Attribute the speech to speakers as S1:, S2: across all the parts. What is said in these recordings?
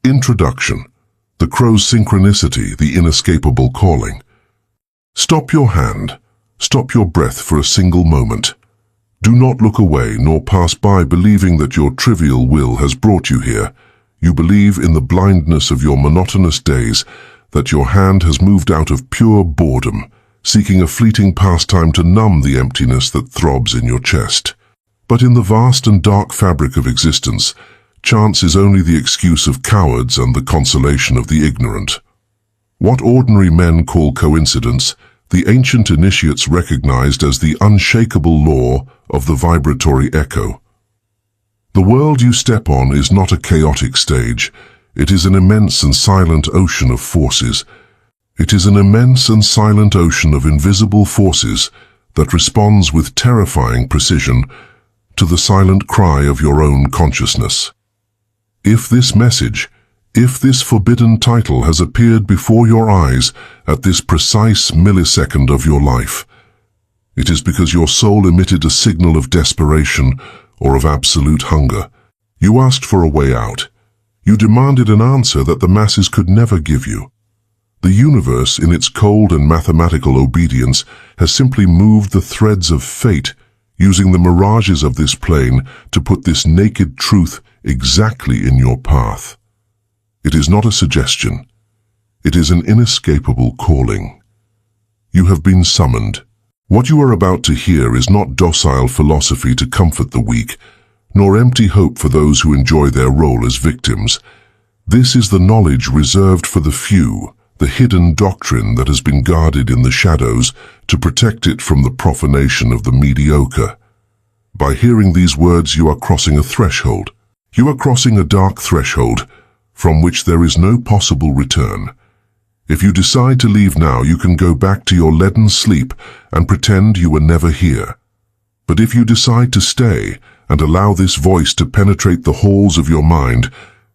S1: Introduction. The crow's synchronicity, the inescapable calling. Stop your hand. Stop your breath for a single moment. Do not look away nor pass by believing that your trivial will has brought you here. You believe in the blindness of your monotonous days that your hand has moved out of pure boredom, seeking a fleeting pastime to numb the emptiness that throbs in your chest. But in the vast and dark fabric of existence, chance is only the excuse of cowards and the consolation of the ignorant. What ordinary men call coincidence, the ancient initiates recognized as the unshakable law of the vibratory echo. The world you step on is not a chaotic stage. It is an immense and silent ocean of forces. It is an immense and silent ocean of invisible forces that responds with terrifying precision to the silent cry of your own consciousness. If this message, if this forbidden title has appeared before your eyes at this precise millisecond of your life, it is because your soul emitted a signal of desperation or of absolute hunger. You asked for a way out. You demanded an answer that the masses could never give you. The universe, in its cold and mathematical obedience, has simply moved the threads of fate, using the mirages of this plane to put this naked truth exactly in your path. It is not a suggestion. It is an inescapable calling. You have been summoned. What you are about to hear is not docile philosophy to comfort the weak, nor empty hope for those who enjoy their role as victims. This is the knowledge reserved for the few, the hidden doctrine that has been guarded in the shadows to protect it from the profanation of the mediocre. By hearing these words, you are crossing a threshold. You are crossing a dark threshold from which there is no possible return. If you decide to leave now, you can go back to your leaden sleep and pretend you were never here. But if you decide to stay and allow this voice to penetrate the halls of your mind,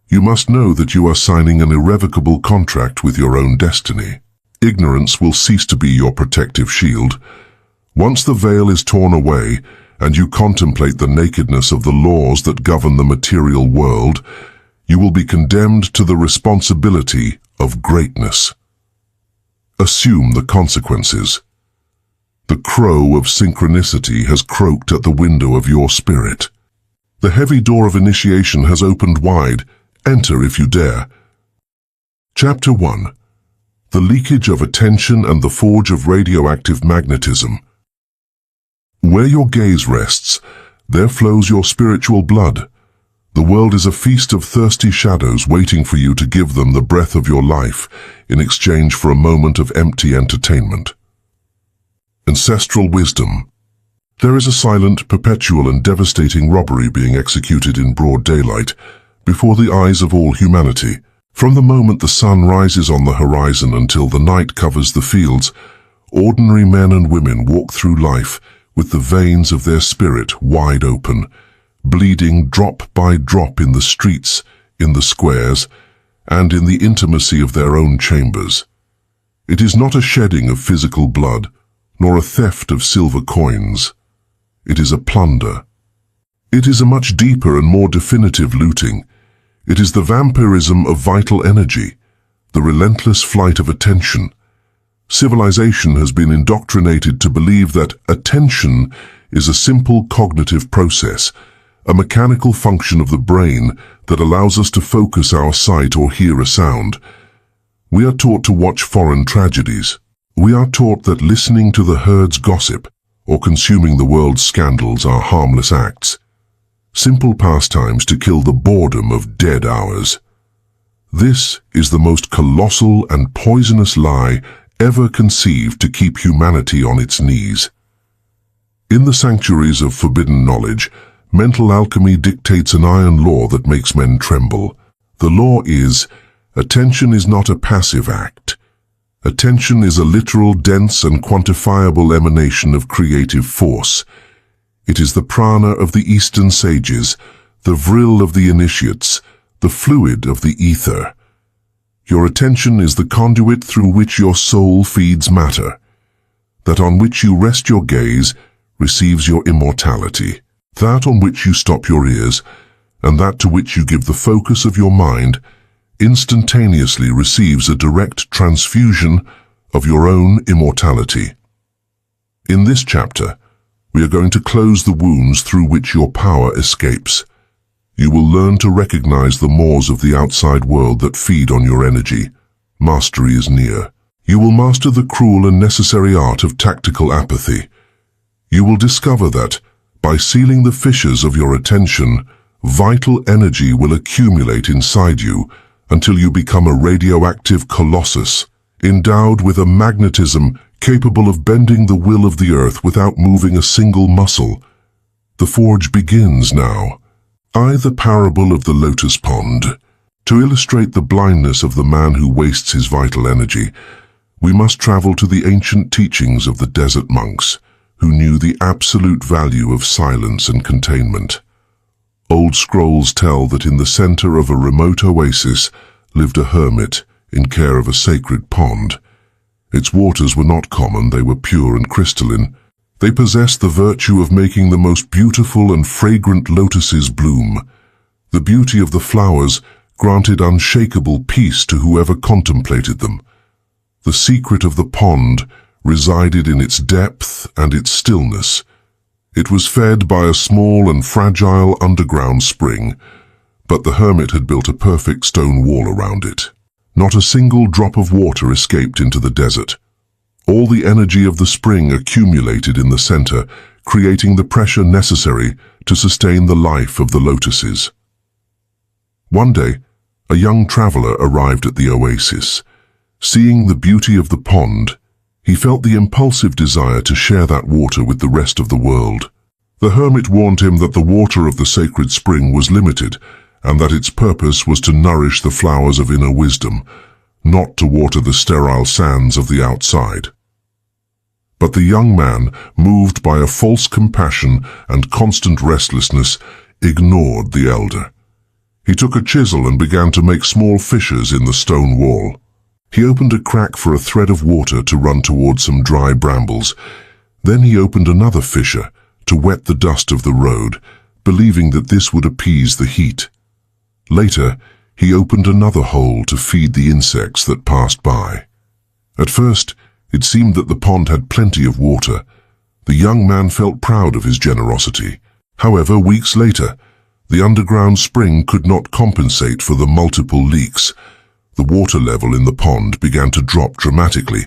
S1: you must know that you are signing an irrevocable contract with your own destiny. Ignorance will cease to be your protective shield. Once the veil is torn away and you contemplate the nakedness of the laws that govern the material world, you will be condemned to the responsibility of greatness. Assume the consequences. The crow of synchronicity has croaked at the window of your spirit. The heavy door of initiation has opened wide. Enter if you dare. Chapter 1. The leakage of attention and the forge of radioactive magnetism. Where your gaze rests, there flows your spiritual blood. The world is a feast of thirsty shadows waiting for you to give them the breath of your life in exchange for a moment of empty entertainment. Ancestral wisdom. There is a silent, perpetual and devastating robbery being executed in broad daylight, before the eyes of all humanity. From the moment the sun rises on the horizon until the night covers the fields, ordinary men and women walk through life with the veins of their spirit wide open, bleeding drop by drop in the streets, in the squares, and in the intimacy of their own chambers. It is not a shedding of physical blood, nor a theft of silver coins. It is a plunder. It is a much deeper and more definitive looting. It is the vampirism of vital energy, the relentless flight of attention. Civilization has been indoctrinated to believe that attention is a simple cognitive process, a mechanical function of the brain that allows us to focus our sight or hear a sound. We are taught to watch foreign tragedies. We are taught that listening to the herd's gossip or consuming the world's scandals are harmless acts, simple pastimes to kill the boredom of dead hours. This is the most colossal and poisonous lie ever conceived to keep humanity on its knees. In the sanctuaries of forbidden knowledge, mental alchemy dictates an iron law that makes men tremble. The law is, attention is not a passive act. Attention is a literal, dense and quantifiable emanation of creative force. It is the prana of the Eastern sages, the vril of the initiates, the fluid of the ether. Your attention is the conduit through which your soul feeds matter. That on which you rest your gaze receives your immortality. That on which you stop your ears, and that to which you give the focus of your mind, instantaneously receives a direct transfusion of your own immortality. In this chapter, we are going to close the wounds through which your power escapes. You will learn to recognize the maws of the outside world that feed on your energy. Mastery is near. You will master the cruel and necessary art of tactical apathy. You will discover that, by sealing the fissures of your attention, vital energy will accumulate inside you until you become a radioactive colossus, endowed with a magnetism capable of bending the will of the earth without moving a single muscle. The forge begins now. The parable of the lotus pond. To illustrate the blindness of the man who wastes his vital energy, we must travel to the ancient teachings of the desert monks, who knew the absolute value of silence and containment. Old scrolls tell that in the center of a remote oasis lived a hermit in care of a sacred pond. Its waters were not common, they were pure and crystalline. They possessed the virtue of making the most beautiful and fragrant lotuses bloom. The beauty of the flowers granted unshakable peace to whoever contemplated them. The secret of the pond resided in its depth and its stillness. It was fed by a small and fragile underground spring, but the hermit had built a perfect stone wall around it. Not a single drop of water escaped into the desert. All the energy of the spring accumulated in the center, creating the pressure necessary to sustain the life of the lotuses. One day, a young traveler arrived at the oasis. Seeing the beauty of the pond, he felt the impulsive desire to share that water with the rest of the world. The hermit warned him that the water of the sacred spring was limited, and that its purpose was to nourish the flowers of inner wisdom, not to water the sterile sands of the outside. But the young man, moved by a false compassion and constant restlessness, ignored the elder. He took a chisel and began to make small fissures in the stone wall. He opened a crack for a thread of water to run towards some dry brambles. Then he opened another fissure to wet the dust of the road, believing that this would appease the heat. Later, he opened another hole to feed the insects that passed by. At first, it seemed that the pond had plenty of water. The young man felt proud of his generosity. However, weeks later, the underground spring could not compensate for the multiple leaks. The water level in the pond began to drop dramatically.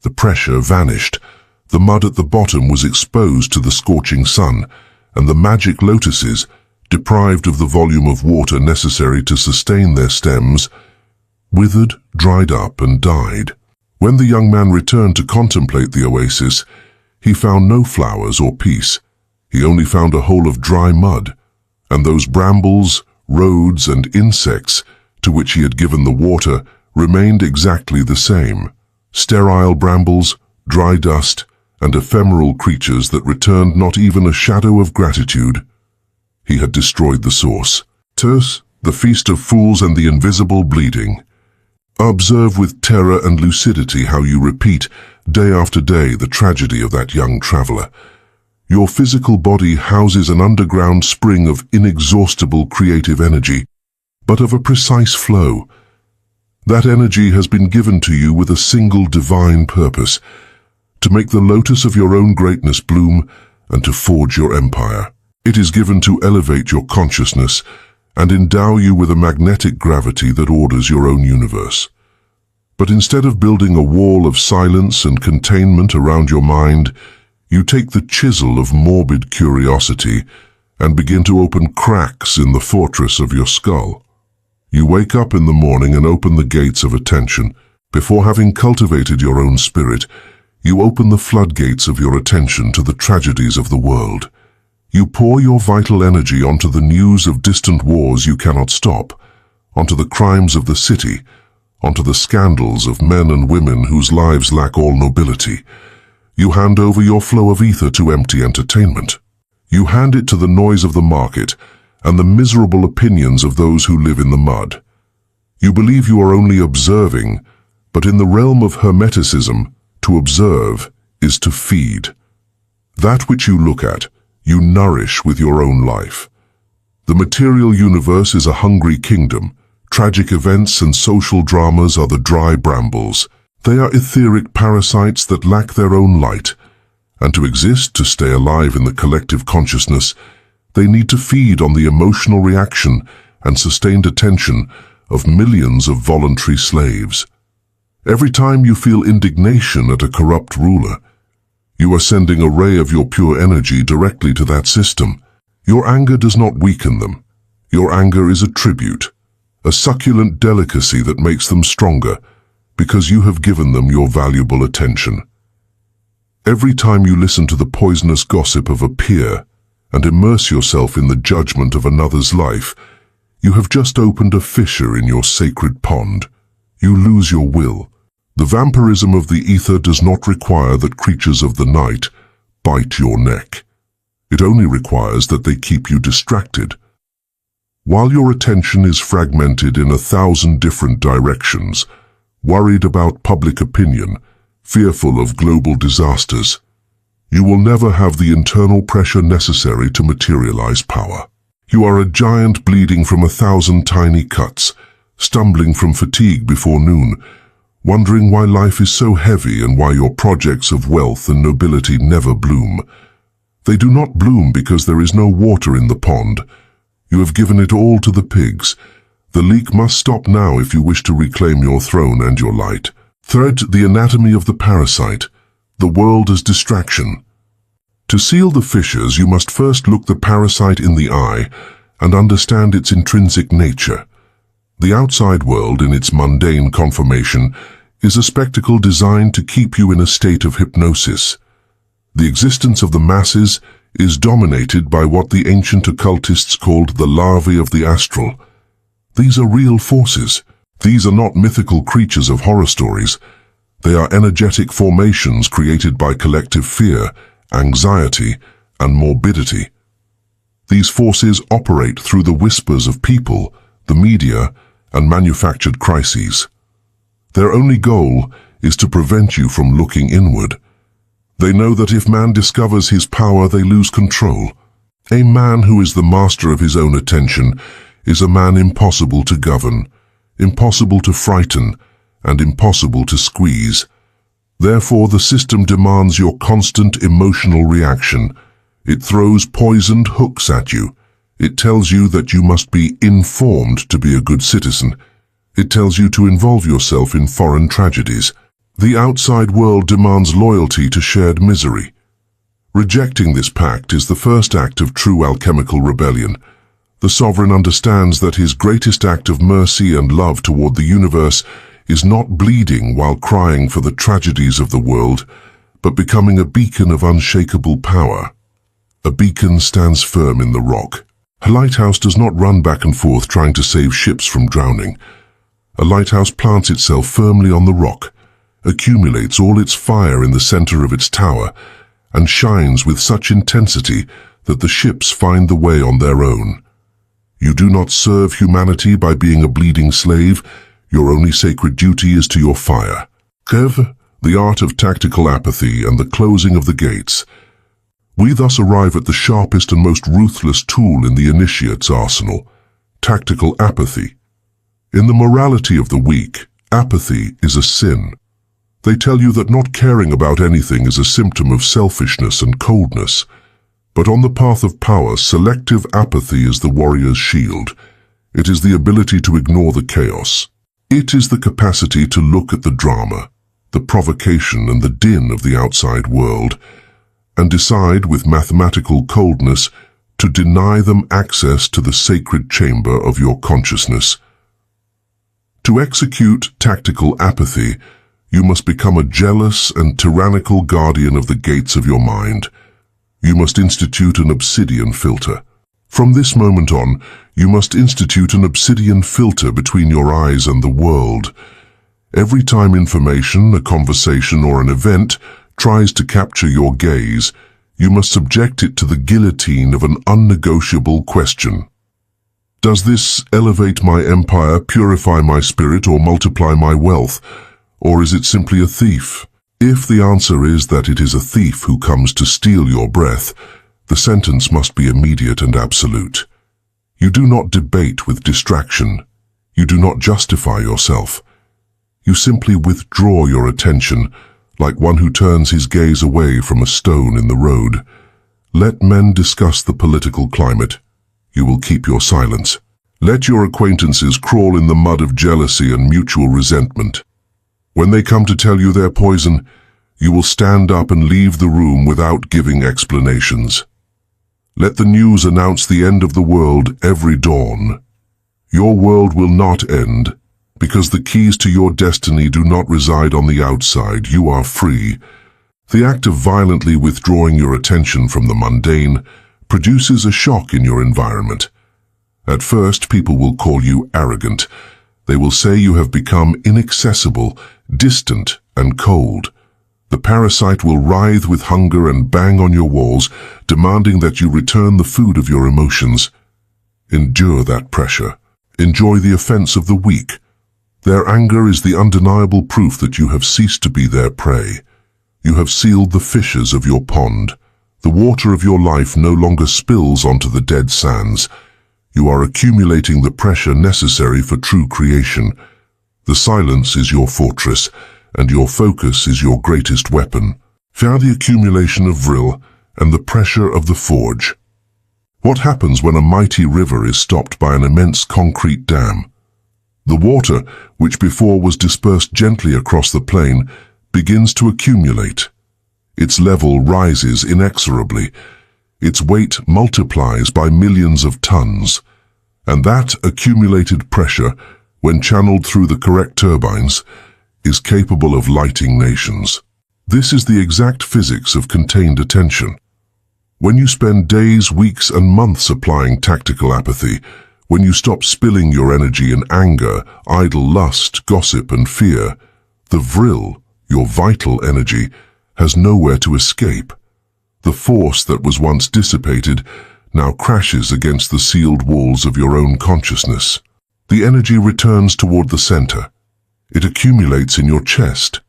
S1: The pressure vanished. The mud at the bottom was exposed to the scorching sun, and the magic lotuses, deprived of the volume of water necessary to sustain their stems, withered, dried up, and died. When the young man returned to contemplate the oasis, he found no flowers or peace. He only found a hole of dry mud, and those brambles, roads, and insects to which he had given the water remained exactly the same. Sterile brambles, dry dust, and ephemeral creatures that returned not even a shadow of gratitude. He had destroyed the source. Terse, the feast of fools and the invisible bleeding. Observe with terror and lucidity how you repeat, day after day, the tragedy of that young traveler. Your physical body houses an underground spring of inexhaustible creative energy, but of a precise flow. That energy has been given to you with a single divine purpose, to make the lotus of your own greatness bloom and to forge your empire. It is given to elevate your consciousness and endow you with a magnetic gravity that orders your own universe. But instead of building a wall of silence and containment around your mind, you take the chisel of morbid curiosity and begin to open cracks in the fortress of your skull. You wake up in the morning and open the gates of attention. Before having cultivated your own spirit, you open the floodgates of your attention to the tragedies of the world. You pour your vital energy onto the news of distant wars you cannot stop, onto the crimes of the city, onto the scandals of men and women whose lives lack all nobility. You hand over your flow of ether to empty entertainment. You hand it to the noise of the market and the miserable opinions of those who live in the mud. You believe you are only observing, but in the realm of Hermeticism, to observe is to feed. That which you look at, you nourish with your own life. The material universe is a hungry kingdom, Tragic events and social dramas are the dry brambles. They are etheric parasites that lack their own light, and to exist, to stay alive in the collective consciousness, they need to feed on the emotional reaction and sustained attention of millions of voluntary slaves. Every time you feel indignation at a corrupt ruler, you are sending a ray of your pure energy directly to that system. Your anger does not weaken them. Your anger is a tribute, a succulent delicacy that makes them stronger, because you have given them your valuable attention. Every time you listen to the poisonous gossip of a peer and immerse yourself in the judgment of another's life, you have just opened a fissure in your sacred pond. You lose your will. The vampirism of the ether does not require that creatures of the night bite your neck. It only requires that they keep you distracted. While your attention is fragmented in 1,000 different directions, worried about public opinion, fearful of global disasters, you will never have the internal pressure necessary to materialize power. You are a giant bleeding from 1,000 tiny cuts, stumbling from fatigue before noon, wondering why life is so heavy and why your projects of wealth and nobility never bloom. They do not bloom because there is no water in the pond. You have given it all to the pigs. The leak must stop now if you wish to reclaim your throne and your light. Thread the anatomy of the parasite, the world as distraction. To seal the fissures, you must first look the parasite in the eye and understand its intrinsic nature. The outside world, in its mundane conformation, is a spectacle designed to keep you in a state of hypnosis. The existence of the masses is dominated by what the ancient occultists called the larvae of the astral. These are real forces. These are not mythical creatures of horror stories. They are energetic formations created by collective fear, anxiety, and morbidity. These forces operate through the whispers of people, the media, and manufactured crises. Their only goal is to prevent you from looking inward. They know that if man discovers his power, they lose control. A man who is the master of his own attention is a man impossible to govern, impossible to frighten, and impossible to squeeze. Therefore, the system demands your constant emotional reaction. It throws poisoned hooks at you. It tells you that you must be informed to be a good citizen. It tells you to involve yourself in foreign tragedies. The outside world demands loyalty to shared misery. Rejecting this pact is the first act of true alchemical rebellion. The sovereign understands that his greatest act of mercy and love toward the universe is not bleeding while crying for the tragedies of the world, but becoming a beacon of unshakable power. A beacon stands firm in the rock. A lighthouse does not run back and forth trying to save ships from drowning. A lighthouse plants itself firmly on the rock, accumulates all its fire in the center of its tower, and shines with such intensity that the ships find the way on their own. You do not serve humanity by being a bleeding slave. Your only sacred duty is to your fire. Kev, the art of tactical apathy and the closing of the gates. We thus arrive at the sharpest and most ruthless tool in the initiate's arsenal, tactical apathy. In the morality of the weak, apathy is a sin. They tell you that not caring about anything is a symptom of selfishness and coldness. But on the path of power, selective apathy is the warrior's shield. It is the ability to ignore the chaos. It is the capacity to look at the drama, the provocation and the din of the outside world, and decide with mathematical coldness to deny them access to the sacred chamber of your consciousness. To execute tactical apathy, you must become a jealous and tyrannical guardian of the gates of your mind. You must institute an obsidian filter. From this moment on, you must institute an obsidian filter between your eyes and the world. Every time information, a conversation, or an event tries to capture your gaze, you must subject it to the guillotine of an unnegotiable question. Does this elevate my empire, purify my spirit, or multiply my wealth? Or is it simply a thief? If the answer is that it is a thief who comes to steal your breath, the sentence must be immediate and absolute. You do not debate with distraction. You do not justify yourself. You simply withdraw your attention, like one who turns his gaze away from a stone in the road. Let men discuss the political climate. You will keep your silence. Let your acquaintances crawl in the mud of jealousy and mutual resentment. When they come to tell you their poison, you will stand up and leave the room without giving explanations. Let the news announce the end of the world every dawn. Your world will not end, because the keys to your destiny do not reside on the outside. You are free. The act of violently withdrawing your attention from the mundane produces a shock in your environment. At first, people will call you arrogant. They will say you have become inaccessible, distant, and cold. The parasite will writhe with hunger and bang on your walls, demanding that you return the food of your emotions. Endure that pressure. Enjoy the offense of the weak. Their anger is the undeniable proof that you have ceased to be their prey. You have sealed the fissures of your pond. The water of your life no longer spills onto the dead sands. You are accumulating the pressure necessary for true creation. The silence is your fortress, and your focus is your greatest weapon. Fear the accumulation of vril and the pressure of the forge. What happens when a mighty river is stopped by an immense concrete dam? The water, which before was dispersed gently across the plain, begins to accumulate. Its level rises inexorably. Its weight multiplies by millions of tons. And that accumulated pressure, when channeled through the correct turbines, is capable of lighting nations. This is the exact physics of contained attention. When you spend days, weeks, and months applying tactical apathy, when you stop spilling your energy in anger, idle lust, gossip, and fear, the vril, your vital energy, has nowhere to escape. The force that was once dissipated now crashes against the sealed walls of your own consciousness. The energy returns toward the center. It accumulates in your chest.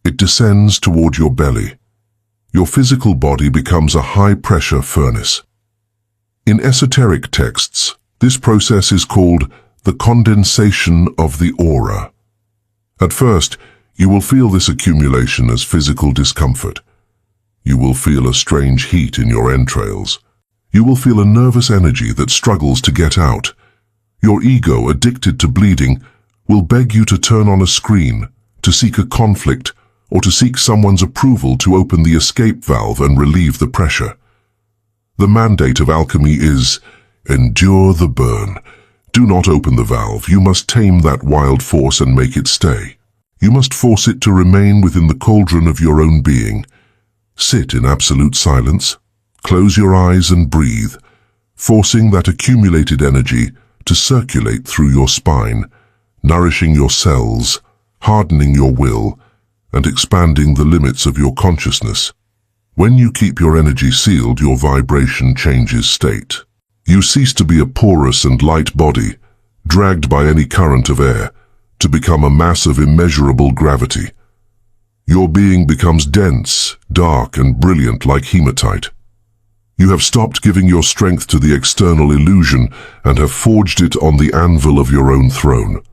S1: It descends toward your belly. Your physical body becomes a high-pressure furnace. In esoteric texts, this process is called the condensation of the aura. At first, you will feel this accumulation as physical discomfort. You will feel a strange heat in your entrails. You will feel a nervous energy that struggles to get out. Your ego, addicted to bleeding, will beg you to turn on a screen, to seek a conflict, or to seek someone's approval to open the escape valve and relieve the pressure. The mandate of alchemy is, endure the burn. Do not open the valve. You must tame that wild force and make it stay. You must force it to remain within the cauldron of your own being. Sit in absolute silence. Close your eyes and breathe, forcing that accumulated energy to circulate through your spine, nourishing your cells, hardening your will, and expanding the limits of your consciousness. When you keep your energy sealed, your vibration changes state. You cease to be a porous and light body, dragged by any current of air, to become a mass of immeasurable gravity. Your being becomes dense, dark, and brilliant like hematite. You have stopped giving your strength to the external illusion and have forged it on the anvil of your own throne.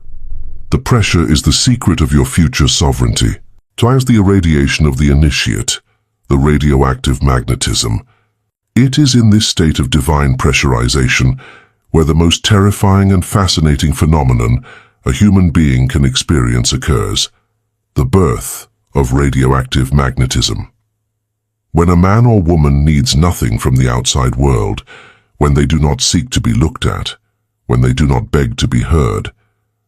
S1: The pressure is the secret of your future sovereignty. As the irradiation of the initiate, the radioactive magnetism. It is in this state of divine pressurization where the most terrifying and fascinating phenomenon a human being can experience occurs, the birth of radioactive magnetism. When a man or woman needs nothing from the outside world, when they do not seek to be looked at, when they do not beg to be heard,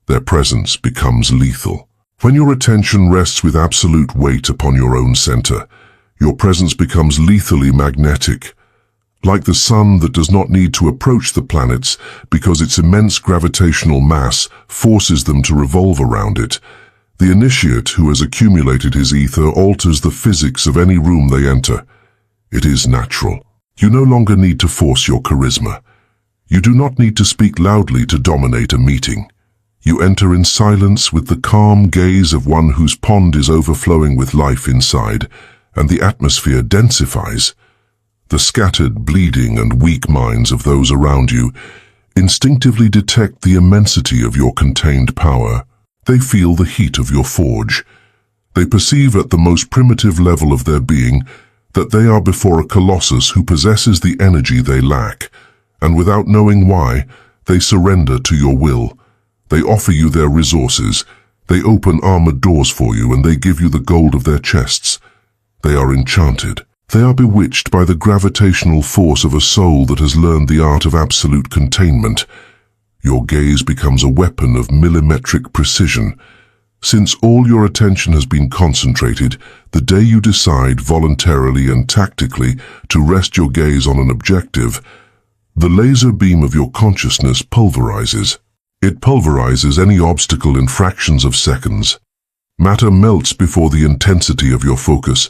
S1: their presence becomes lethal. When your attention rests with absolute weight upon your own center, your presence becomes lethally magnetic. Like the sun that does not need to approach the planets because its immense gravitational mass forces them to revolve around it, the initiate who has accumulated his ether alters the physics of any room they enter. It is natural. You no longer need to force your charisma. You do not need to speak loudly to dominate a meeting. You enter in silence with the calm gaze of one whose pond is overflowing with life inside, and the atmosphere densifies. The scattered, bleeding, and weak minds of those around you instinctively detect the immensity of your contained power. They feel the heat of your forge. They perceive at the most primitive level of their being that they are before a colossus who possesses the energy they lack, and without knowing why, they surrender to your will. They offer you their resources, they open armored doors for you, and they give you the gold of their chests. They are enchanted. They are bewitched by the gravitational force of a soul that has learned the art of absolute containment. Your gaze becomes a weapon of millimetric precision. Since all your attention has been concentrated, the day you decide voluntarily and tactically to rest your gaze on an objective, the laser beam of your consciousness pulverizes. It pulverizes any obstacle in fractions of seconds. Matter melts before the intensity of your focus,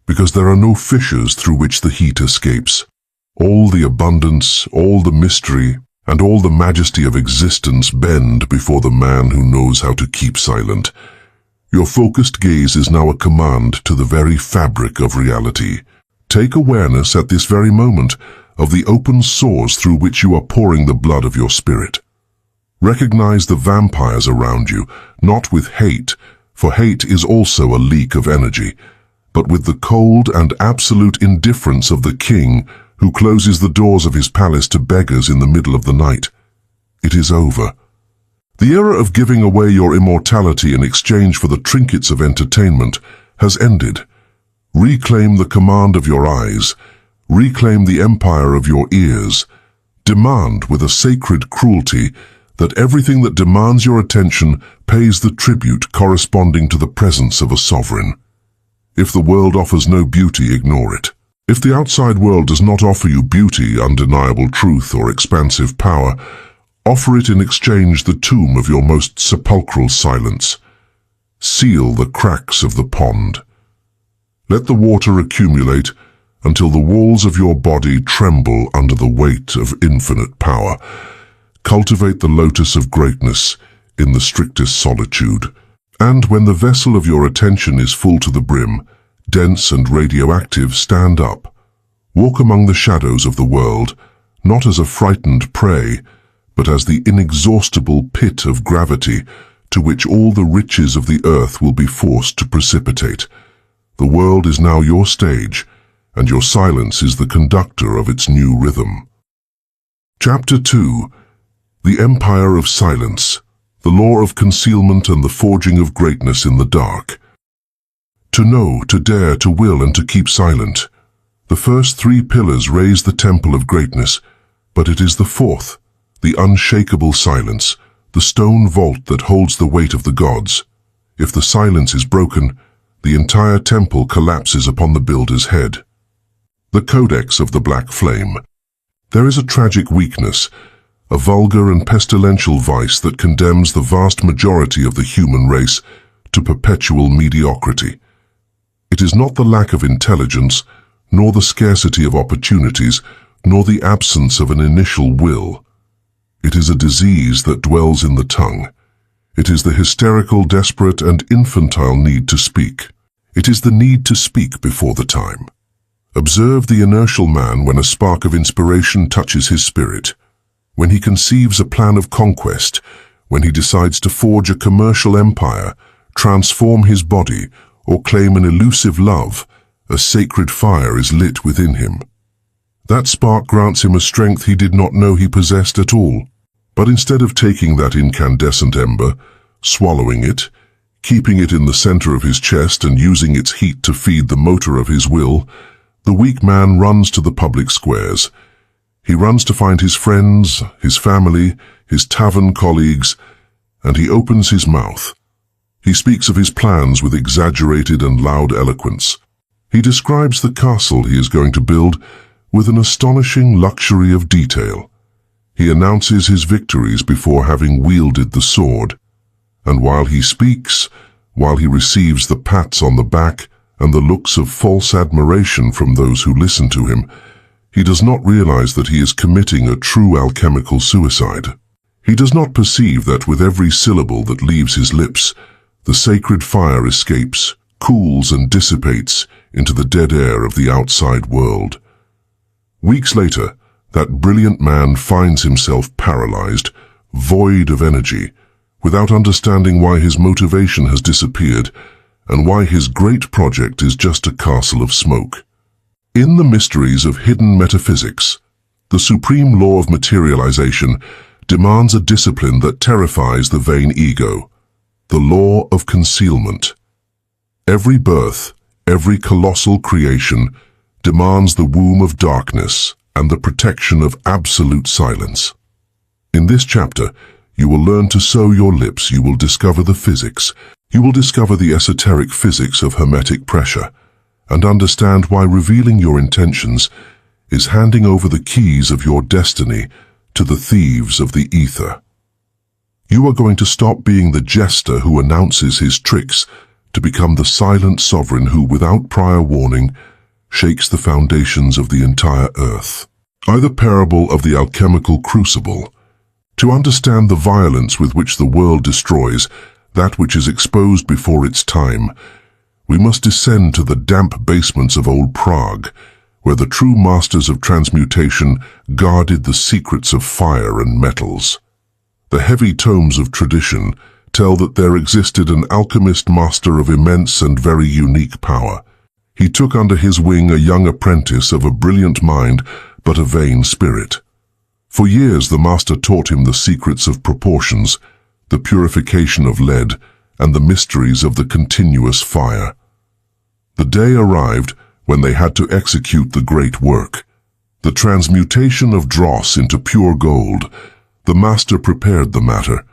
S1: because there are no fissures through which the heat escapes. All the abundance, all the mystery, and all the majesty of existence bend before the man who knows how to keep silent. Your focused gaze is now a command to the very fabric of reality. Take awareness at this very moment of the open sores through which you are pouring the blood of your spirit. Recognize the vampires around you, not with hate, for hate is also a leak of energy, but with the cold and absolute indifference of the king who closes the doors of his palace to beggars in the middle of the night. It is over. The era of giving away your immortality in exchange for the trinkets of entertainment has ended. Reclaim the command of your eyes. Reclaim the empire of your ears. Demand with a sacred cruelty that everything that demands your attention pays the tribute corresponding to the presence of a sovereign. If the world offers no beauty, ignore it. If the outside world does not offer you beauty, undeniable truth, or expansive power, offer it in exchange the tomb of your most sepulchral silence. Seal the cracks of the pond. Let the water accumulate until the walls of your body tremble under the weight of infinite power. Cultivate the lotus of greatness in the strictest solitude. And when the vessel of your attention is full to the brim, dense and radioactive, stand up. Walk among the shadows of the world, not as a frightened prey, but as the inexhaustible pit of gravity to which all the riches of the earth will be forced to precipitate. The world is now your stage, and your silence is the conductor of its new rhythm. Chapter 2. The Empire of Silence, the Law of Concealment and the Forging of Greatness in the Dark. To know, to dare, to will, and to keep silent. The first three pillars raise the temple of greatness, but it is the fourth, the unshakable silence, the stone vault that holds the weight of the gods. If the silence is broken, the entire temple collapses upon the builder's head. The Codex of the Black Flame. There is a tragic weakness, a vulgar and pestilential vice that condemns the vast majority of the human race to perpetual mediocrity. It is not the lack of intelligence, nor the scarcity of opportunities, nor the absence of an initial will. It is a disease that dwells in the tongue. It is the hysterical, desperate, and infantile need to speak. It is the need to speak before the time. Observe the inertial man when a spark of inspiration touches his spirit, when he conceives a plan of conquest, when he decides to forge a commercial empire, transform his body, or claim an elusive love. A sacred fire is lit within him. That spark grants him a strength he did not know he possessed at all. But instead of taking that incandescent ember, swallowing it, keeping it in the center of his chest and using its heat to feed the motor of his will, the weak man runs to the public squares. He runs to find his friends, his family, his tavern colleagues, and he opens his mouth. He speaks of his plans with exaggerated and loud eloquence. He describes the castle he is going to build with an astonishing luxury of detail. He announces his victories before having wielded the sword. And while he speaks, while he receives the pats on the back and the looks of false admiration from those who listen to him, he does not realize that he is committing a true alchemical suicide. He does not perceive that with every syllable that leaves his lips, the sacred fire escapes, cools and dissipates into the dead air of the outside world. Weeks later, That brilliant man finds himself paralyzed, void of energy, without understanding why his motivation has disappeared and why his great project is just a castle of smoke. In the mysteries of hidden metaphysics, the supreme law of materialization demands a discipline that terrifies the vain ego, the law of concealment. Every birth, every colossal creation demands the womb of darkness and the protection of absolute silence. In this chapter, you will learn to sew your lips, you will discover the physics, you will discover the esoteric physics of hermetic pressure, and understand why revealing your intentions is handing over the keys of your destiny to the thieves of the ether. You are going to stop being the jester who announces his tricks to become the silent sovereign who, without prior warning, shakes the foundations of the entire earth. The parable of the alchemical crucible. To understand the violence with which the world destroys that which is exposed before its time, we must descend to the damp basements of old Prague, where the true masters of transmutation guarded the secrets of fire and metals. The heavy tomes of tradition tell that there existed an alchemist master of immense and very unique power. He took under his wing a young apprentice of a brilliant mind but a vain spirit. For years the master taught him the secrets of proportions, the purification of lead, and the mysteries of the continuous fire. The day arrived when they had to execute the great work, the transmutation of dross into pure gold. The master prepared the matter.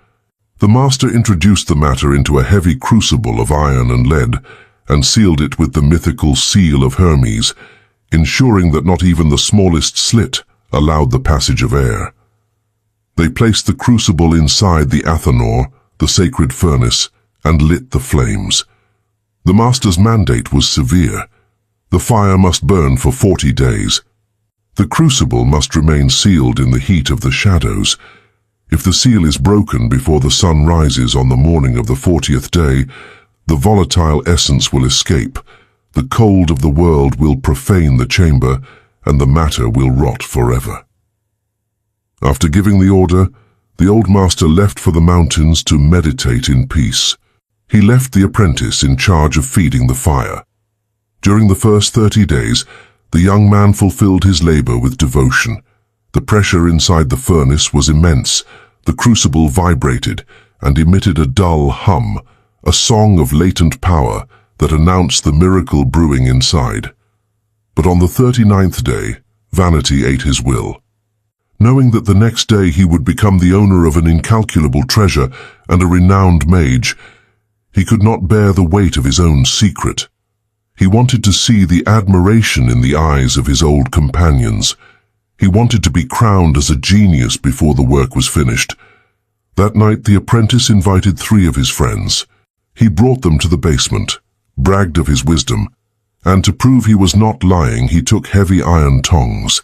S1: The master introduced the matter into a heavy crucible of iron and lead, and sealed it with the mythical seal of Hermes, ensuring that not even the smallest slit allowed the passage of air. They placed the crucible inside the Athanor, the sacred furnace, and lit the flames. The master's mandate was severe. The fire must burn for 40 days. The crucible must remain sealed in the heat of the shadows. If the seal is broken before the sun rises on the morning of the 40th day, the volatile essence will escape, the cold of the world will profane the chamber, and the matter will rot forever. After giving the order, the old master left for the mountains to meditate in peace. He left the apprentice in charge of feeding the fire. During the first 30 days, the young man fulfilled his labor with devotion. The pressure inside the furnace was immense. The crucible vibrated and emitted a dull hum, a song of latent power that announced the miracle brewing inside. But on the 39th day, vanity ate his will. Knowing that the next day he would become the owner of an incalculable treasure and a renowned mage, he could not bear the weight of his own secret. He wanted to see the admiration in the eyes of his old companions. He wanted to be crowned as a genius before the work was finished. That night the apprentice invited 3 of his friends. He brought them to the basement, bragged of his wisdom, and to prove he was not lying, he took heavy iron tongs.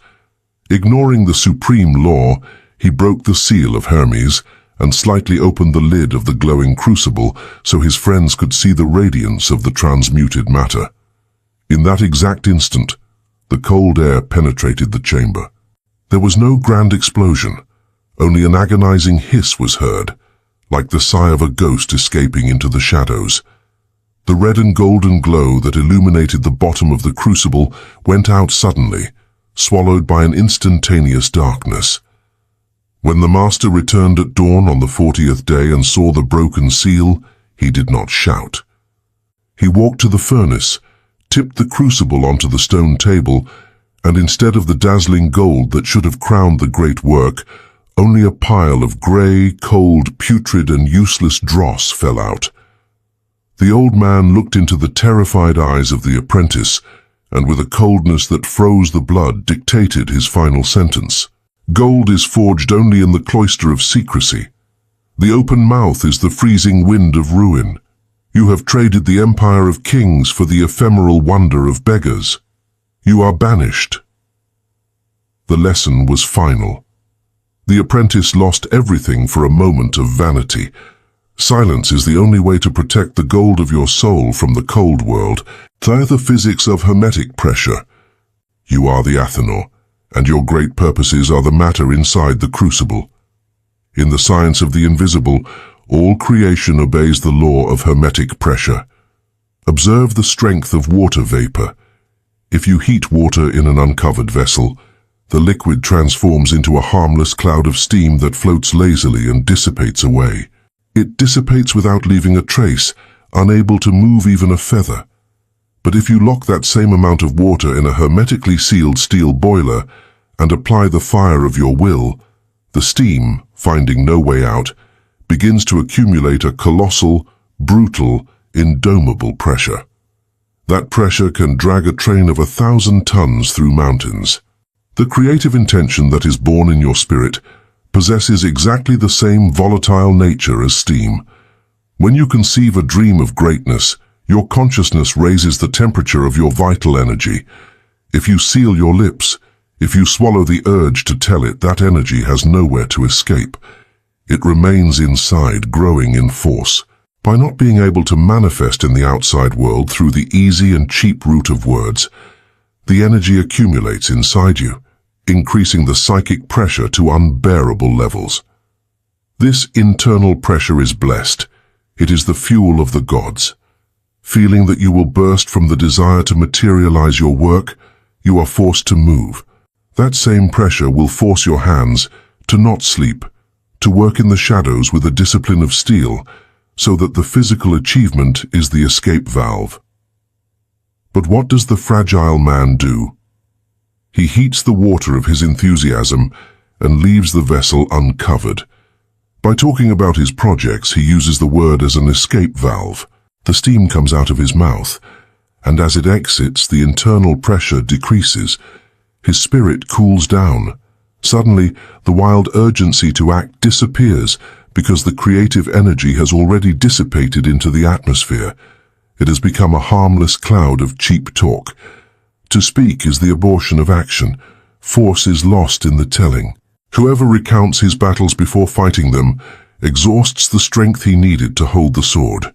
S1: Ignoring the supreme law, he broke the seal of Hermes and slightly opened the lid of the glowing crucible so his friends could see the radiance of the transmuted matter. In that exact instant, the cold air penetrated the chamber. There was no grand explosion, only an agonizing hiss was heard, like the sigh of a ghost escaping into the shadows. The red and golden glow that illuminated the bottom of the crucible went out suddenly, swallowed by an instantaneous darkness. When the master returned at dawn on the 40th day and saw the broken seal, he did not shout. He walked to the furnace, tipped the crucible onto the stone table, and instead of the dazzling gold that should have crowned the great work, only a pile of grey, cold, putrid and useless dross fell out. The old man looked into the terrified eyes of the apprentice, and with a coldness that froze the blood dictated his final sentence. Gold is forged only in the cloister of secrecy. The open mouth is the freezing wind of ruin. You have traded the empire of kings for the ephemeral wonder of beggars. You are banished. The lesson was final. The apprentice lost everything for a moment of vanity. Silence is the only way to protect the gold of your soul from the cold world. Via the physics of hermetic pressure. You are the Athanor, and your great purposes are the matter inside the crucible. In the science of the invisible, all creation obeys the law of hermetic pressure. Observe the strength of water vapor. If you heat water in an uncovered vessel, the liquid transforms into a harmless cloud of steam that floats lazily and dissipates away. It dissipates without leaving a trace, unable to move even a feather. But if you lock that same amount of water in a hermetically sealed steel boiler and apply the fire of your will, the steam, finding no way out, begins to accumulate a colossal, brutal, indomitable pressure. That pressure can drag a train of 1,000 tons through mountains. The creative intention that is born in your spirit possesses exactly the same volatile nature as steam. When you conceive a dream of greatness, your consciousness raises the temperature of your vital energy. If you seal your lips, if you swallow the urge to tell it, that energy has nowhere to escape. It remains inside, growing in force. By not being able to manifest in the outside world through the easy and cheap route of words, the energy accumulates inside you, increasing the psychic pressure to unbearable levels. This internal pressure is blessed. It is the fuel of the gods. Feeling that you will burst from the desire to materialize your work, you are forced to move. That same pressure will force your hands to not sleep, to work in the shadows with a discipline of steel, so that the physical achievement is the escape valve. But what does the fragile man do? He heats the water of his enthusiasm and leaves the vessel uncovered. By talking about his projects, he uses the word as an escape valve. The steam comes out of his mouth, and as it exits, the internal pressure decreases. His spirit cools down. Suddenly, the wild urgency to act disappears because the creative energy has already dissipated into the atmosphere. It has become a harmless cloud of cheap talk. To speak is the abortion of action. Force is lost in the telling. Whoever recounts his battles before fighting them exhausts the strength he needed to hold the sword.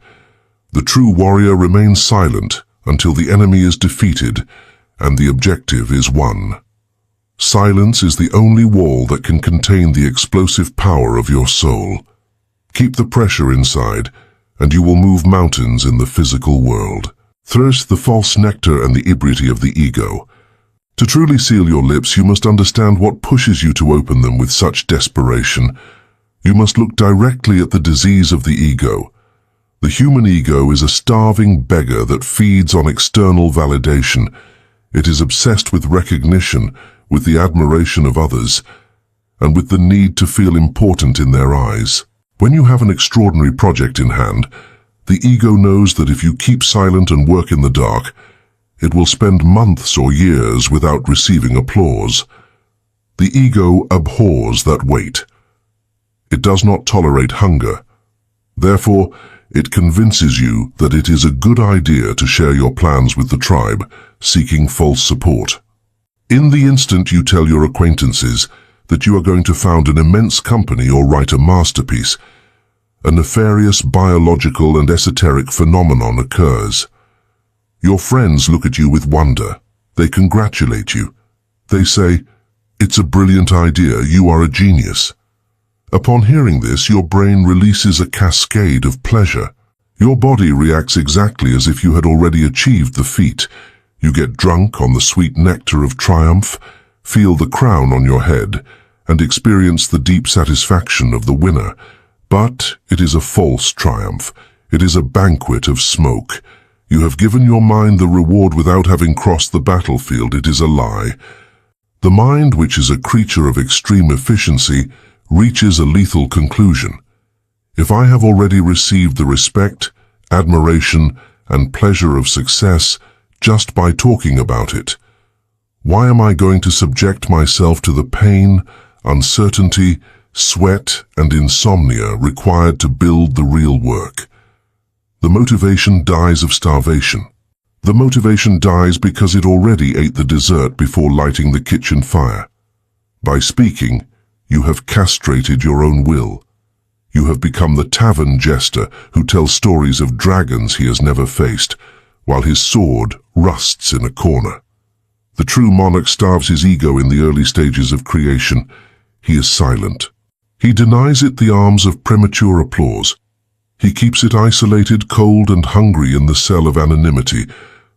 S1: The true warrior remains silent until the enemy is defeated and the objective is won. Silence is the only wall that can contain the explosive power of your soul. Keep the pressure inside, and you will move mountains in the physical world. Thirst the false nectar and the inebriety of the ego. To truly seal your lips, you must understand what pushes you to open them with such desperation. You must look directly at the disease of the ego. The human ego is a starving beggar that feeds on external validation. It is obsessed with recognition, with the admiration of others, and with the need to feel important in their eyes. When you have an extraordinary project in hand, the ego knows that if you keep silent and work in the dark, it will spend months or years without receiving applause. The ego abhors that wait. It does not tolerate hunger. Therefore, it convinces you that it is a good idea to share your plans with the tribe, seeking false support. In the instant you tell your acquaintances that you are going to found an immense company or write a masterpiece, a nefarious biological and esoteric phenomenon occurs. Your friends look at you with wonder. They congratulate you. They say, "It's a brilliant idea, you are a genius." Upon hearing this, your brain releases a cascade of pleasure. Your body reacts exactly as if you had already achieved the feat. You get drunk on the sweet nectar of triumph, feel the crown on your head, and experience the deep satisfaction of the winner. But it is a false triumph. It is a banquet of smoke. You have given your mind the reward without having crossed the battlefield. It is a lie. The mind, which is a creature of extreme efficiency, reaches a lethal conclusion. If I have already received the respect, admiration, and pleasure of success just by talking about it, why am I going to subject myself to the pain, uncertainty, sweat, and insomnia required to build the real work? The motivation dies of starvation. The motivation dies because it already ate the dessert before lighting the kitchen fire. By speaking, you have castrated your own will. You have become the tavern jester who tells stories of dragons he has never faced, while his sword rusts in a corner. The true monarch starves his ego in the early stages of creation. He is silent. He denies it the arms of premature applause. He keeps it isolated, cold and hungry in the cell of anonymity,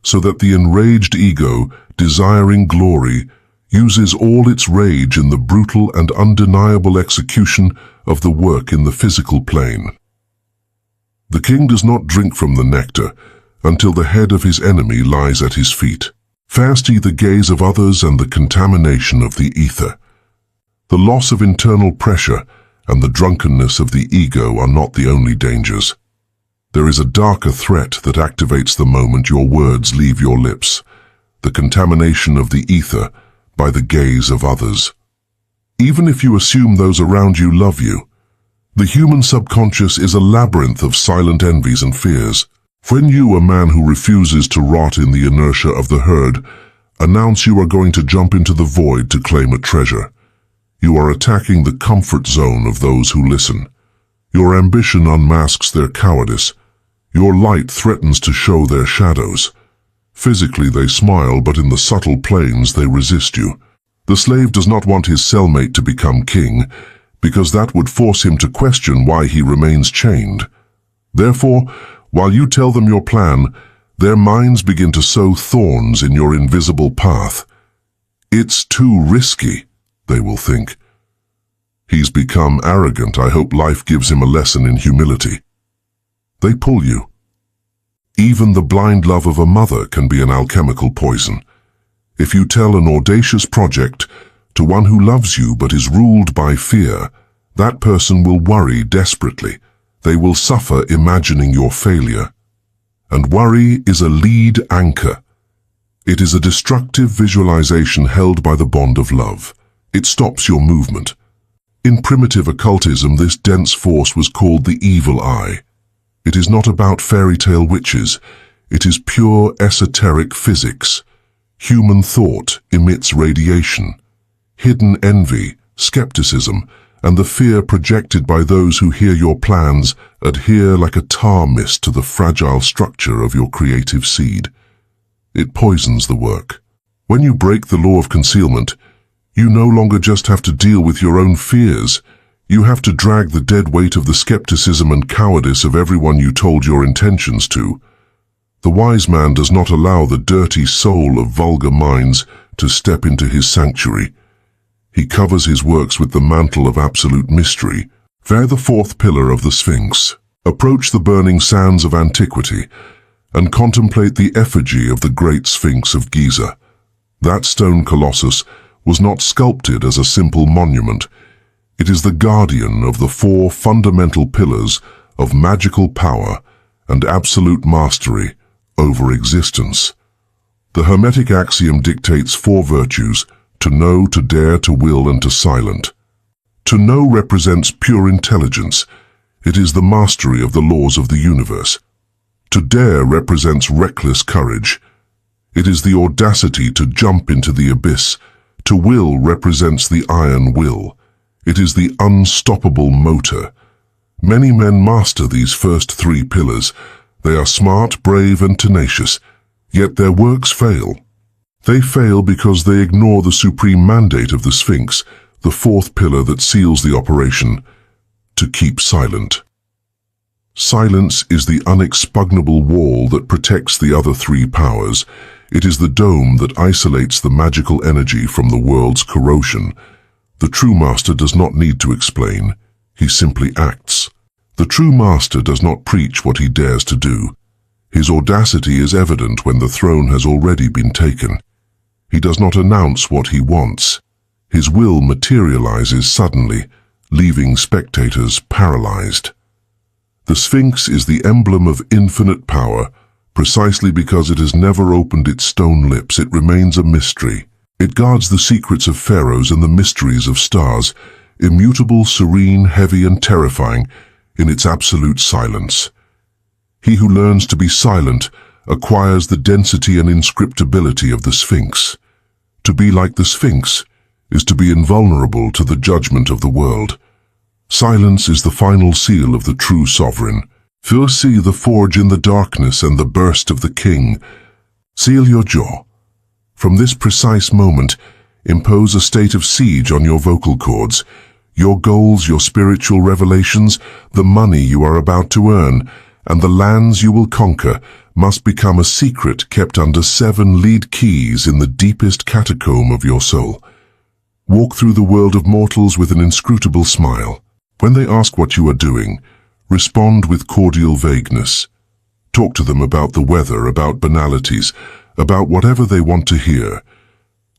S1: so that the enraged ego, desiring glory, uses all its rage in the brutal and undeniable execution of the work in the physical plane. The king does not drink from the nectar until the head of his enemy lies at his feet. Fasty the gaze of others and the contamination of the ether. The loss of internal pressure and the drunkenness of the ego are not the only dangers. There is a darker threat that activates the moment your words leave your lips, the contamination of the ether by the gaze of others. Even if you assume those around you love you, the human subconscious is a labyrinth of silent envies and fears. When you, a man who refuses to rot in the inertia of the herd, announce you are going to jump into the void to claim a treasure, you are attacking the comfort zone of those who listen. Your ambition unmasks their cowardice. Your light threatens to show their shadows. Physically they smile, but in the subtle planes they resist you. The slave does not want his cellmate to become king, because that would force him to question why he remains chained. Therefore, while you tell them your plan, their minds begin to sow thorns in your invisible path. It's too risky, they will think. He's become arrogant. I hope life gives him a lesson in humility. They pull you. Even the blind love of a mother can be an alchemical poison. If you tell an audacious project to one who loves you but is ruled by fear, that person will worry desperately. They will suffer imagining your failure. And worry is a lead anchor. It is a destructive visualization held by the bond of love. It stops your movement. In primitive occultism, this dense force was called the evil eye. It is not about fairy tale witches. It is pure esoteric physics. Human thought emits radiation. Hidden envy, skepticism, and the fear projected by those who hear your plans adhere like a tar mist to the fragile structure of your creative seed. It poisons the work. When you break the law of concealment, you no longer just have to deal with your own fears. You have to drag the dead weight of the skepticism and cowardice of everyone you told your intentions to. The wise man does not allow the dirty soul of vulgar minds to step into his sanctuary. He covers his works with the mantle of absolute mystery. Bear the fourth pillar of the Sphinx. Approach the burning sands of antiquity and contemplate the effigy of the great Sphinx of Giza. That stone colossus was not sculpted as a simple monument. It is the guardian of the four fundamental pillars of magical power and absolute mastery over existence. The Hermetic axiom dictates four virtues: to know, to dare, to will, and to silent. To know represents pure intelligence. It is the mastery of the laws of the universe. To dare represents reckless courage. It is the audacity to jump into the abyss. To will represents the iron will. It is the unstoppable motor. Many men master these first three pillars. They are smart, brave, and tenacious, yet their works fail. They fail because they ignore the supreme mandate of the Sphinx, the fourth pillar that seals the operation: to keep silent. Silence is the unexpugnable wall that protects the other three powers. It is the dome that isolates the magical energy from the world's corrosion. The true master does not need to explain. He simply acts. The true master does not preach what he dares to do. His audacity is evident when the throne has already been taken. He does not announce what he wants. His will materializes suddenly, leaving spectators paralyzed. The Sphinx is the emblem of infinite power. Precisely because it has never opened its stone lips, it remains a mystery. It guards the secrets of pharaohs and the mysteries of stars, immutable, serene, heavy, and terrifying in its absolute silence. He who learns to be silent acquires the density and inscriptability of the Sphinx. To be like the Sphinx is to be invulnerable to the judgment of the world. Silence is the final seal of the true sovereign. First see the forge in the darkness and the burst of the king. Seal your jaw, From this precise moment, impose a state of siege on your vocal cords, your goals, your spiritual revelations, the money you are about to earn, and the lands you will conquer must become a secret kept under 7 lead keys in the deepest catacomb of your soul. Walk through the world of mortals with an inscrutable smile. When they ask what you are doing, respond with cordial vagueness. Talk to them about the weather, about banalities, about whatever they want to hear.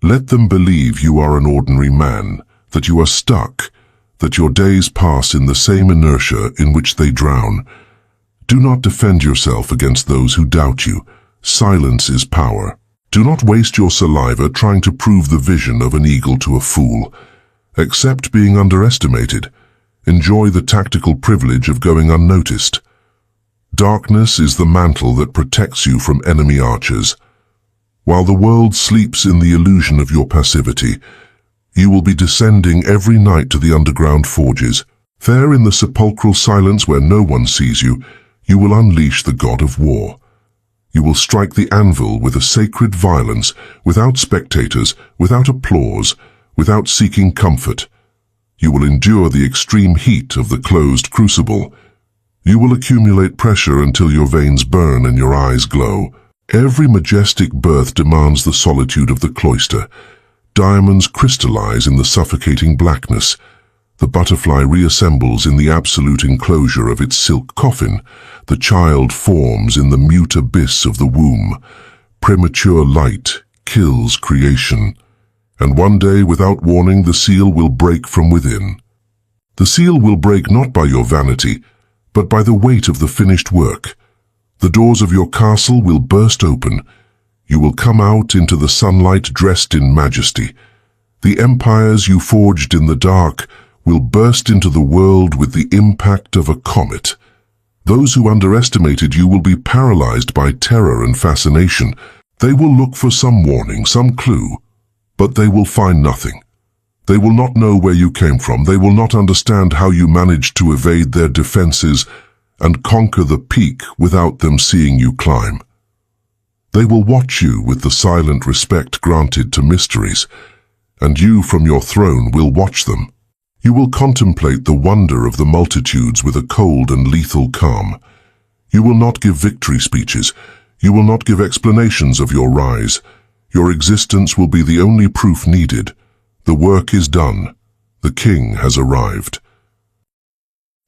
S1: Let them believe you are an ordinary man, that you are stuck, that your days pass in the same inertia in which they drown. Do not defend yourself against those who doubt you. Silence is power. Do not waste your saliva trying to prove the vision of an eagle to a fool. Accept being underestimated. Enjoy the tactical privilege of going unnoticed. Darkness is the mantle that protects you from enemy archers. While the world sleeps in the illusion of your passivity, you will be descending every night to the underground forges. There in the sepulchral silence where no one sees you, you will unleash the god of war. You will strike the anvil with a sacred violence, without spectators, without applause, without seeking comfort. You will endure the extreme heat of the closed crucible. You will accumulate pressure until your veins burn and your eyes glow. Every majestic birth demands the solitude of the cloister. Diamonds crystallize in the suffocating blackness. The butterfly reassembles in the absolute enclosure of its silk coffin. The child forms in the mute abyss of the womb. Premature light kills creation. And one day, without warning, the seal will break from within. The seal will break not by your vanity, but by the weight of the finished work. The doors of your castle will burst open. You will come out into the sunlight dressed in majesty. The empires you forged in the dark will burst into the world with the impact of a comet. Those who underestimated you will be paralyzed by terror and fascination. They will look for some warning, some clue, but they will find nothing. They will not know where you came from. They will not understand how you managed to evade their defenses and conquer the peak without them seeing you climb. They will watch you with the silent respect granted to mysteries, and you from your throne will watch them. You will contemplate the wonder of the multitudes with a cold and lethal calm. You will not give victory speeches. You will not give explanations of your rise. Your existence will be the only proof needed. The work is done. The king has arrived.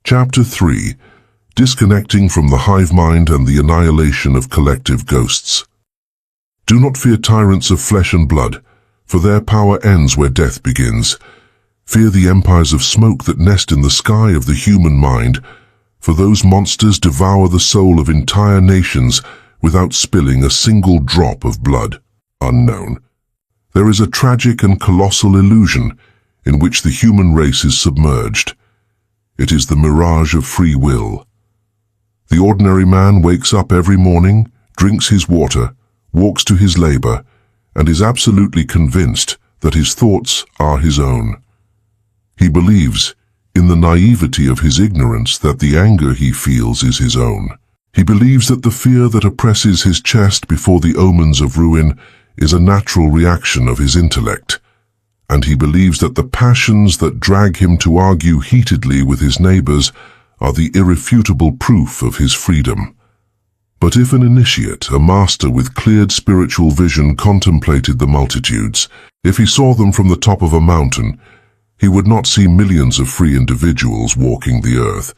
S1: Chapter 3. Disconnecting from the hive mind and the annihilation of collective ghosts. Do not fear tyrants of flesh and blood, for their power ends where death begins. Fear the empires of smoke that nest in the sky of the human mind, for those monsters devour the soul of entire nations without spilling a single drop of blood. Unknown. There is a tragic and colossal illusion in which the human race is submerged. It is the mirage of free will. The ordinary man wakes up every morning, drinks his water, walks to his labor, and is absolutely convinced that his thoughts are his own. He believes, in the naivety of his ignorance, that the anger he feels is his own. He believes that the fear that oppresses his chest before the omens of ruin is a natural reaction of his intellect, and he believes that the passions that drag him to argue heatedly with his neighbors are the irrefutable proof of his freedom. But if an initiate, a master with cleared spiritual vision, contemplated the multitudes, if he saw them from the top of a mountain, he would not see millions of free individuals walking the earth.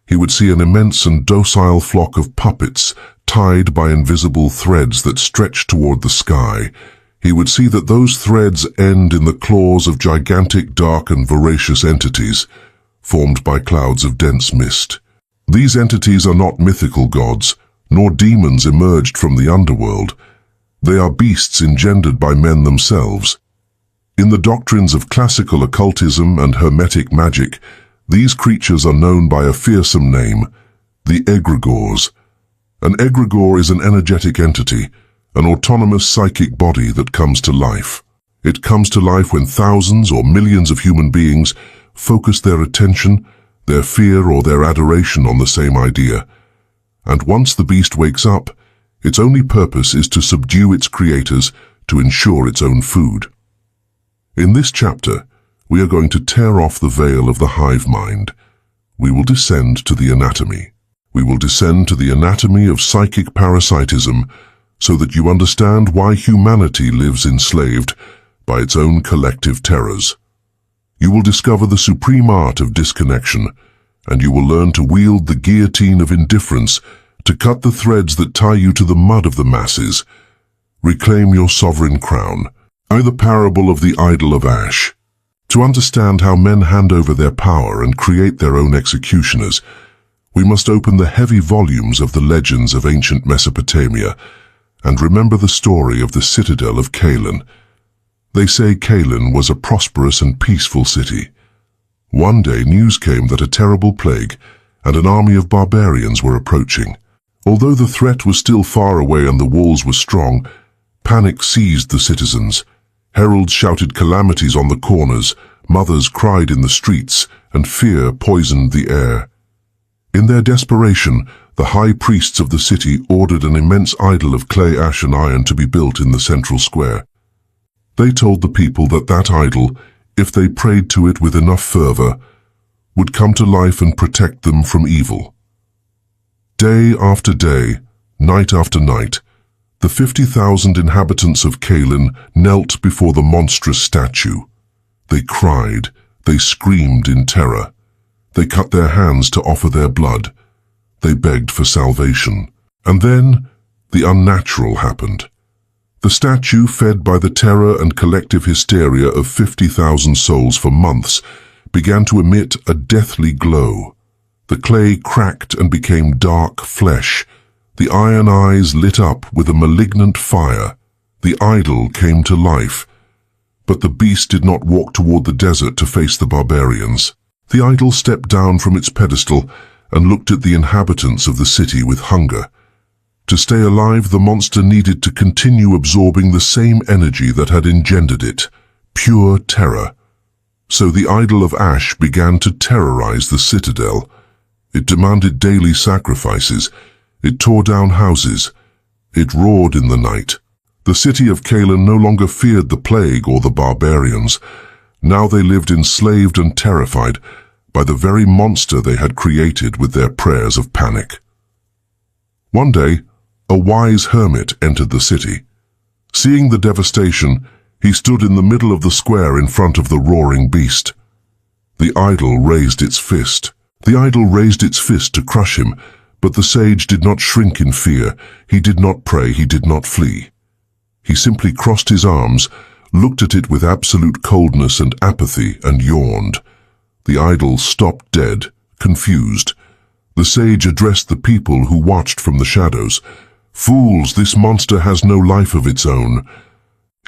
S1: He would see an immense and docile flock of puppets tied by invisible threads that stretch toward the sky. He would see that those threads end in the claws of gigantic, dark and voracious entities, formed by clouds of dense mist. These entities are not mythical gods, nor demons emerged from the underworld. They are beasts engendered by men themselves. In the doctrines of classical occultism and hermetic magic, these creatures are known by a fearsome name, the egregores. An egregore is an energetic entity, an autonomous psychic body that comes to life. It comes to life when thousands or millions of human beings focus their attention, their fear or their adoration on the same idea. And once the beast wakes up, its only purpose is to subdue its creators, to ensure its own food. In this chapter, we are going to tear off the veil of the hive mind. We will descend to the anatomy. We will descend to the anatomy of psychic parasitism so that you understand why humanity lives enslaved by its own collective terrors. You will discover the supreme art of disconnection, and you will learn to wield the guillotine of indifference to cut the threads that tie you to the mud of the masses. Reclaim your sovereign crown. The parable of the idol of ash. To understand how men hand over their power and create their own executioners, we must open the heavy volumes of the legends of ancient Mesopotamia and remember the story of the citadel of Calin. They say Calin was a prosperous and peaceful city. One day news came that a terrible plague and an army of barbarians were approaching. Although the threat was still far away and the walls were strong, panic seized the citizens. Heralds shouted calamities on the corners, mothers cried in the streets, and fear poisoned the air. In their desperation, the high priests of the city ordered an immense idol of clay, ash, and iron to be built in the central square. They told the people that that idol, if they prayed to it with enough fervor, would come to life and protect them from evil. Day after day, night after night, the 50,000 inhabitants of Calin knelt before the monstrous statue. They cried, they screamed in terror. They cut their hands to offer their blood. They begged for salvation. And then, the unnatural happened. The statue, fed by the terror and collective hysteria of 50,000 souls for months, began to emit a deathly glow. The clay cracked and became dark flesh. The iron eyes lit up with a malignant fire. The idol came to life. But the beast did not walk toward the desert to face the barbarians. The idol stepped down from its pedestal and looked at the inhabitants of the city with hunger. To stay alive, the monster needed to continue absorbing the same energy that had engendered it, pure terror. So the idol of ash began to terrorize the citadel. It demanded daily sacrifices. It tore down houses. It roared in the night. The city of Calin no longer feared the plague or the barbarians. Now they lived enslaved and terrified by the very monster they had created with their prayers of panic. One day, a wise hermit entered the city. Seeing the devastation, he stood in the middle of the square in front of the roaring beast. The idol raised its fist. The idol raised its fist to crush him, but the sage did not shrink in fear. He did not pray. He did not flee. He simply crossed his arms, looked at it with absolute coldness and apathy, and yawned. The idol stopped dead, confused. The sage addressed the people who watched from the shadows. "Fools, this monster has no life of its own.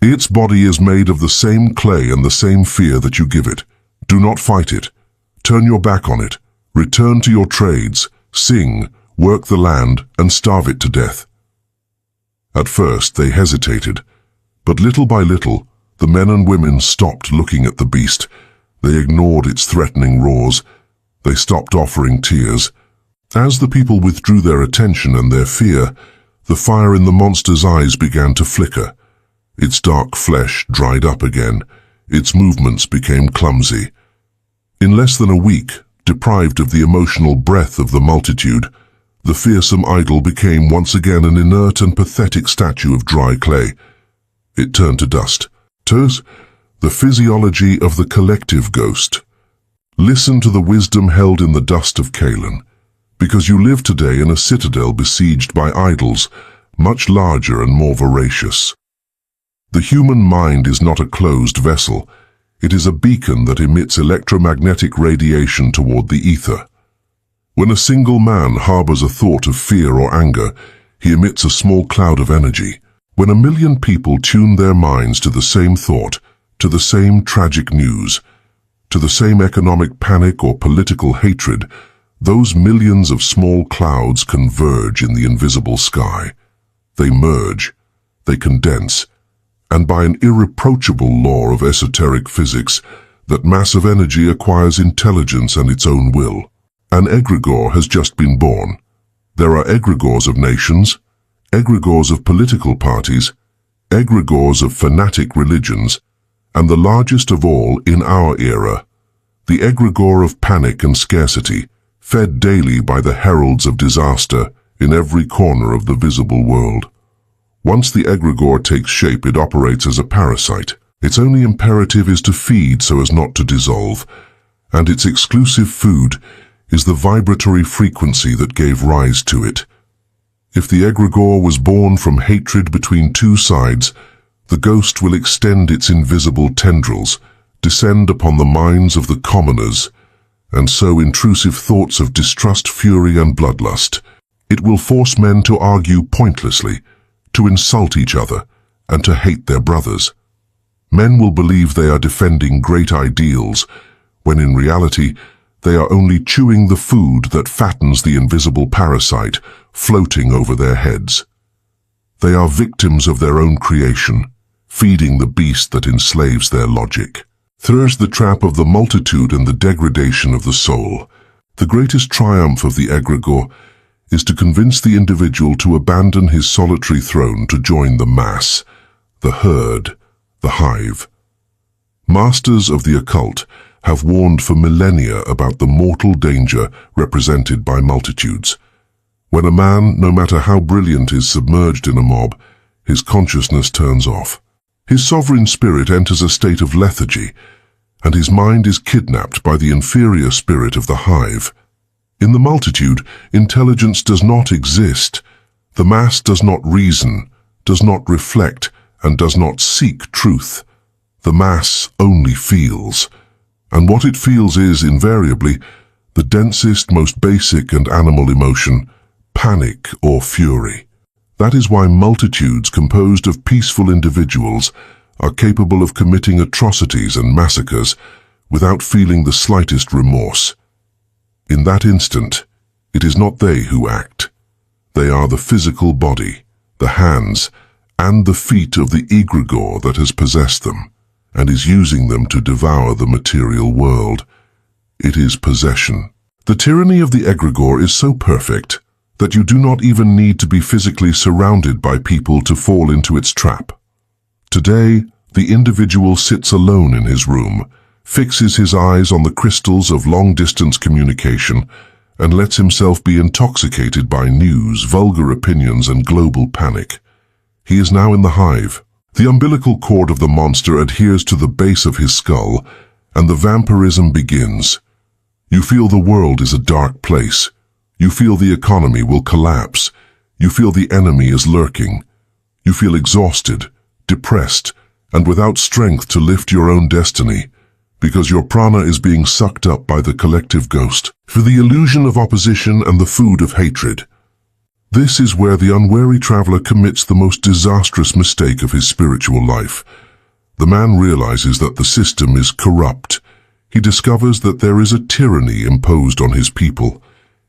S1: Its body is made of the same clay and the same fear that you give it. Do not fight it. Turn your back on it. Return to your trades. Sing, work the land, and starve it to death." At first they hesitated, but little by little, the men and women stopped looking at the beast. They ignored its threatening roars. They stopped offering tears. As the people withdrew their attention and their fear, the fire in the monster's eyes began to flicker. Its dark flesh dried up again. Its movements became clumsy. In less than a week, deprived of the emotional breath of the multitude, the fearsome idol became once again an inert and pathetic statue of dry clay. It turned to dust. The physiology of the collective ghost. Listen to the wisdom held in the dust of Calin, because you live today in a citadel besieged by idols, much larger and more voracious. The human mind is not a closed vessel. It is a beacon that emits electromagnetic radiation toward the ether. When a single man harbors a thought of fear or anger, he emits a small cloud of energy. When a million people tune their minds to the same thought, to the same tragic news, to the same economic panic or political hatred, those millions of small clouds converge in the invisible sky. They merge, they condense, and by an irreproachable law of esoteric physics, that massive energy acquires intelligence and its own will. An egregore has just been born. There are egregores of nations, egregores of political parties, egregores of fanatic religions, and the largest of all in our era, the egregore of panic and scarcity, fed daily by the heralds of disaster in every corner of the visible world. Once the egregore takes shape, it operates as a parasite. Its only imperative is to feed so as not to dissolve, and its exclusive food is the vibratory frequency that gave rise to it. If the egregore was born from hatred between two sides, the ghost will extend its invisible tendrils, descend upon the minds of the commoners, and sow intrusive thoughts of distrust, fury, and bloodlust. It will force men to argue pointlessly, to insult each other, and to hate their brothers. Men will believe they are defending great ideals, when in reality they are only chewing the food that fattens the invisible parasite floating over their heads. They are victims of their own creation, feeding the beast that enslaves their logic. There's the trap of the multitude and the degradation of the soul. The greatest triumph of the egregore is to convince the individual to abandon his solitary throne to join the mass, the herd, the hive. Masters of the occult have warned for millennia about the mortal danger represented by multitudes. When a man, no matter how brilliant, is submerged in a mob, his consciousness turns off. His sovereign spirit enters a state of lethargy, and his mind is kidnapped by the inferior spirit of the hive. In the multitude, intelligence does not exist. The mass does not reason, does not reflect, and does not seek truth. The mass only feels, and what it feels is, invariably, the densest, most basic and animal emotion, panic or fury. That is why multitudes composed of peaceful individuals are capable of committing atrocities and massacres without feeling the slightest remorse. In that instant, it is not they who act. They are the physical body, the hands, and the feet of the egregore that has possessed them, and is using them to devour the material world. It is possession. The tyranny of the egregore is so perfect that you do not even need to be physically surrounded by people to fall into its trap. Today, the individual sits alone in his room, fixes his eyes on the crystals of long-distance communication, and lets himself be intoxicated by news, vulgar opinions, and global panic. He is now in the hive. The umbilical cord of the monster adheres to the base of his skull, and the vampirism begins. You feel the world is a dark place. You feel the economy will collapse. You feel the enemy is lurking. You feel exhausted, depressed, and without strength to lift your own destiny, because your prana is being sucked up by the collective ghost, for the illusion of opposition and the food of hatred. This is where the unwary traveler commits the most disastrous mistake of his spiritual life. The man realizes that the system is corrupt. He discovers that there is a tyranny imposed on his people.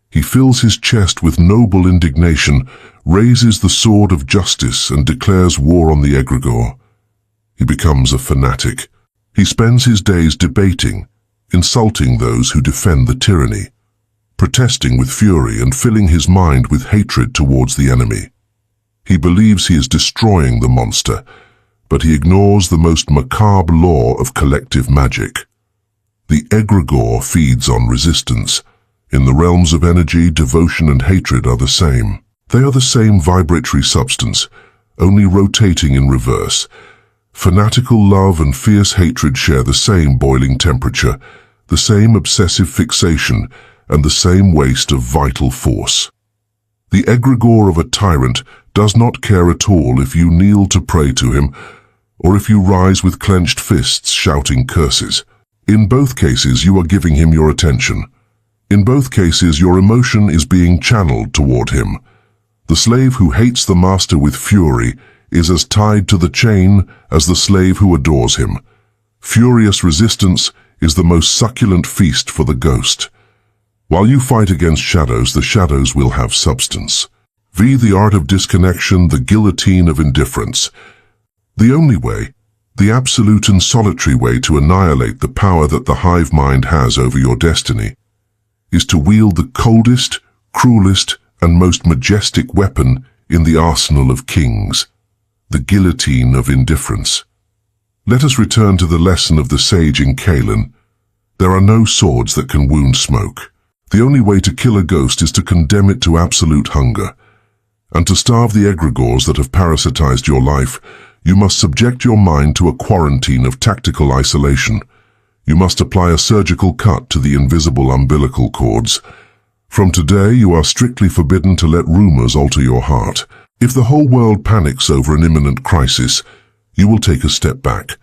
S1: He fills his chest with noble indignation, raises the sword of justice, and declares war on the egregore. He becomes a fanatic. He spends his days debating, insulting those who defend the tyranny, protesting with fury and filling his mind with hatred towards the enemy. He believes he is destroying the monster, but he ignores the most macabre law of collective magic. The egregore feeds on resistance. In the realms of energy, devotion and hatred are the same. They are the same vibratory substance, only rotating in reverse. Fanatical love and fierce hatred share the same boiling temperature, the same obsessive fixation, and the same waste of vital force. The egregore of a tyrant does not care at all if you kneel to pray to him, or if you rise with clenched fists shouting curses. In both cases, you are giving him your attention. In both cases, your emotion is being channeled toward him. The slave who hates the master with fury is as tied to the chain as the slave who adores him. Furious resistance is the most succulent feast for the ghost. While you fight against shadows, the shadows will have substance. The art of disconnection, the guillotine of indifference. The only way, the absolute and solitary way to annihilate the power that the hive mind has over your destiny, is to wield the coldest, cruelest, and most majestic weapon in the arsenal of kings, the guillotine of indifference. Let us return to the lesson of the sage in Kalen. There are no swords that can wound smoke. The only way to kill a ghost is to condemn it to absolute hunger. And to starve the egregores that have parasitized your life, you must subject your mind to a quarantine of tactical isolation. You must apply a surgical cut to the invisible umbilical cords. From today, you are strictly forbidden to let rumors alter your heart. If the whole world panics over an imminent crisis, you will take a step back.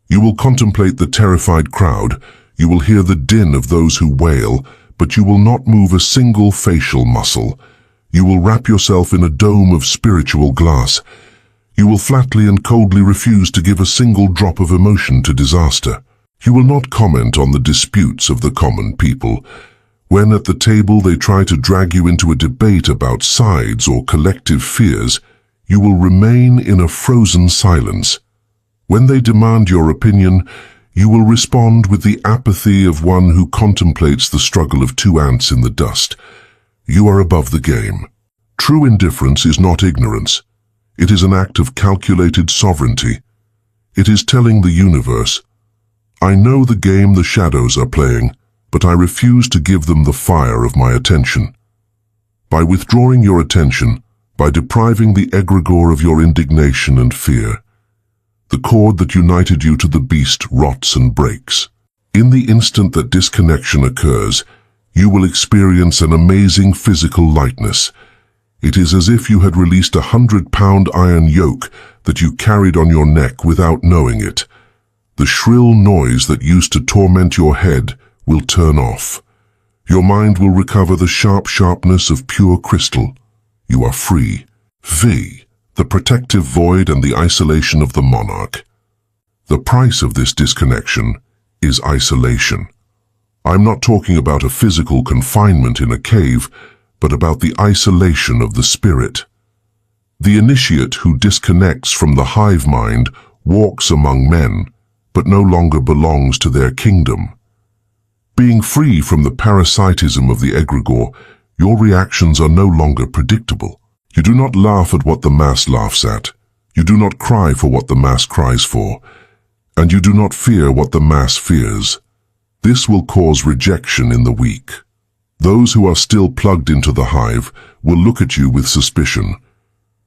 S1: You will contemplate the terrified crowd. You will hear the din of those who wail, but you will not move a single facial muscle. You will wrap yourself in a dome of spiritual glass. You will flatly and coldly refuse to give a single drop of emotion to disaster. You will not comment on the disputes of the common people. When at the table they try to drag you into a debate about sides or collective fears, you will remain in a frozen silence. When they demand your opinion, you will respond with the apathy of one who contemplates the struggle of two ants in the dust. You are above the game. True indifference is not ignorance. It is an act of calculated sovereignty. It is telling the universe, I know the game the shadows are playing, but I refuse to give them the fire of my attention. By withdrawing your attention, by depriving the egregore of your indignation and fear, the cord that united you to the beast rots and breaks. In the instant that disconnection occurs, you will experience an amazing physical lightness. It is as if you had released 100-pound iron yoke that you carried on your neck without knowing it. The shrill noise that used to torment your head will turn off. Your mind will recover the sharpness of pure crystal. You are free. V. The protective void and the isolation of the monarch. The price of this disconnection is isolation. I'm not talking about a physical confinement in a cave, but about the isolation of the spirit. The initiate who disconnects from the hive mind walks among men, but no longer belongs to their kingdom. Being free from the parasitism of the egregore, your reactions are no longer predictable. You do not laugh at what the mass laughs at. You do not cry for what the mass cries for. And you do not fear what the mass fears. This will cause rejection in the weak. Those who are still plugged into the hive will look at you with suspicion.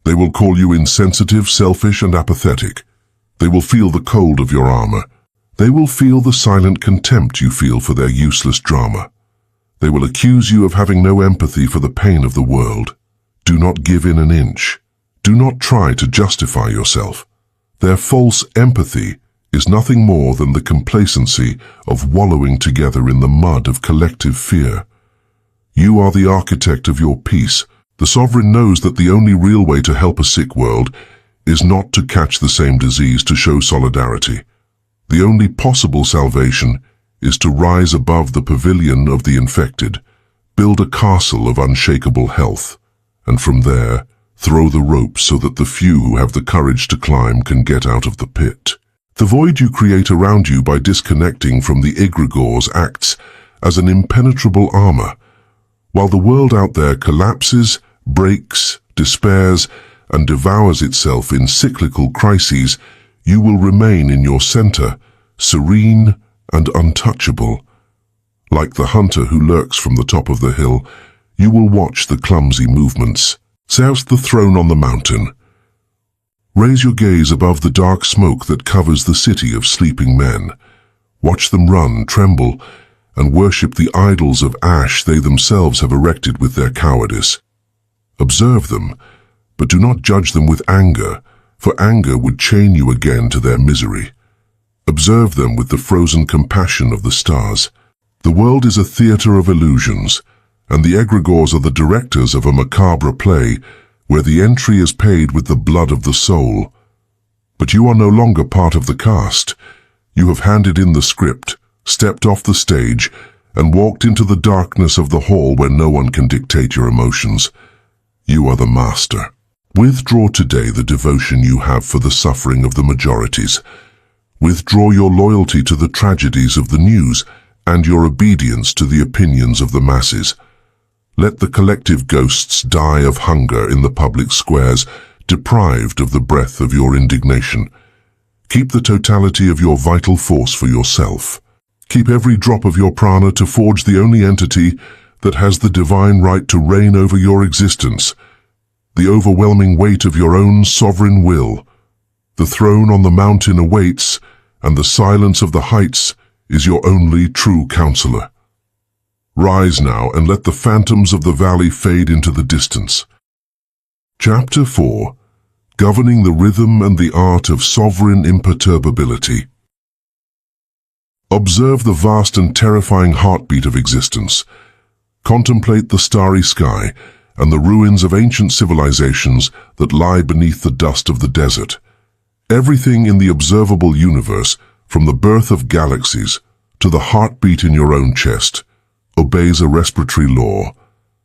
S1: They will call you insensitive, selfish, and apathetic. They will feel the cold of your armor. They will feel the silent contempt you feel for their useless drama. They will accuse you of having no empathy for the pain of the world. Do not give in an inch. Do not try to justify yourself. Their false empathy is nothing more than the complacency of wallowing together in the mud of collective fear. You are the architect of your peace. The sovereign knows that the only real way to help a sick world is not to catch the same disease to show solidarity. The only possible salvation is to rise above the pavilion of the infected, build a castle of unshakable health, and from there, throw the ropes so that the few who have the courage to climb can get out of the pit. The void you create around you by disconnecting from the egregores acts as an impenetrable armor. While the world out there collapses, breaks, despairs, and devours itself in cyclical crises, you will remain in your center, serene and untouchable. Like the hunter who lurks from the top of the hill, you will watch the clumsy movements. Souse the throne on the mountain. Raise your gaze above the dark smoke that covers the city of sleeping men. Watch them run, tremble, and worship the idols of ash they themselves have erected with their cowardice. Observe them, but do not judge them with anger, for anger would chain you again to their misery. Observe them with the frozen compassion of the stars. The world is a theater of illusions, and the egregores are the directors of a macabre play where the entry is paid with the blood of the soul. But you are no longer part of the cast. You have handed in the script, stepped off the stage, and walked into the darkness of the hall where no one can dictate your emotions. You are the master. Withdraw today the devotion you have for the suffering of the majorities. Withdraw your loyalty to the tragedies of the news and your obedience to the opinions of the masses. Let the collective ghosts die of hunger in the public squares deprived of the breath of your indignation. Keep the totality of your vital force for yourself. Keep every drop of your prana to forge the only entity that has the divine right to reign over your existence, the overwhelming weight of your own sovereign will. The throne on the mountain awaits, and the silence of the heights is your only true counselor. Rise now and let the phantoms of the valley fade into the distance. Chapter 4. Governing the Rhythm and the Art of Sovereign Imperturbability. Observe the vast and terrifying heartbeat of existence. Contemplate the starry sky and the ruins of ancient civilizations that lie beneath the dust of the desert. Everything in the observable universe, from the birth of galaxies to the heartbeat in your own chest, obeys a respiratory law,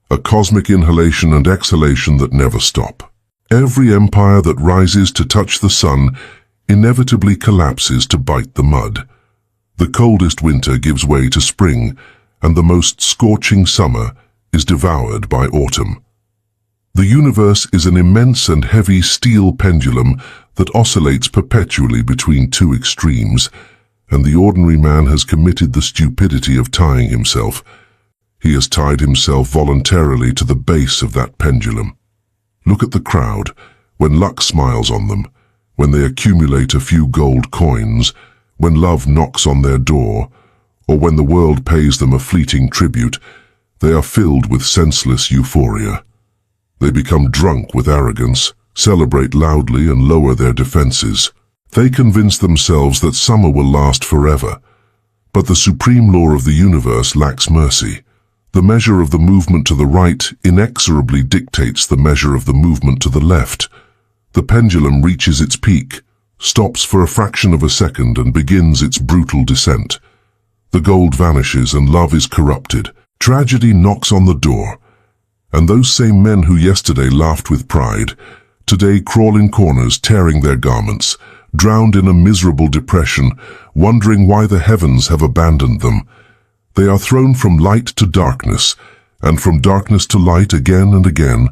S1: a cosmic inhalation and exhalation that never stop. Every empire that rises to touch the sun inevitably collapses to bite the mud. The coldest winter gives way to spring, and the most scorching summer is devoured by autumn. The universe is an immense and heavy steel pendulum that oscillates perpetually between two extremes, and the ordinary man has committed the stupidity of tying himself. He has tied himself voluntarily to the base of that pendulum. Look at the crowd, when luck smiles on them, when they accumulate a few gold coins, when love knocks on their door, or when the world pays them a fleeting tribute. They are filled with senseless euphoria. They become drunk with arrogance, celebrate loudly and lower their defenses. They convince themselves that summer will last forever. But the supreme law of the universe lacks mercy. The measure of the movement to the right inexorably dictates the measure of the movement to the left. The pendulum reaches its peak, stops for a fraction of a second, and begins its brutal descent. The gold vanishes and love is corrupted. Tragedy knocks on the door, and those same men who yesterday laughed with pride, today crawl in corners tearing their garments, drowned in a miserable depression, wondering why the heavens have abandoned them. They are thrown from light to darkness, and from darkness to light again and again,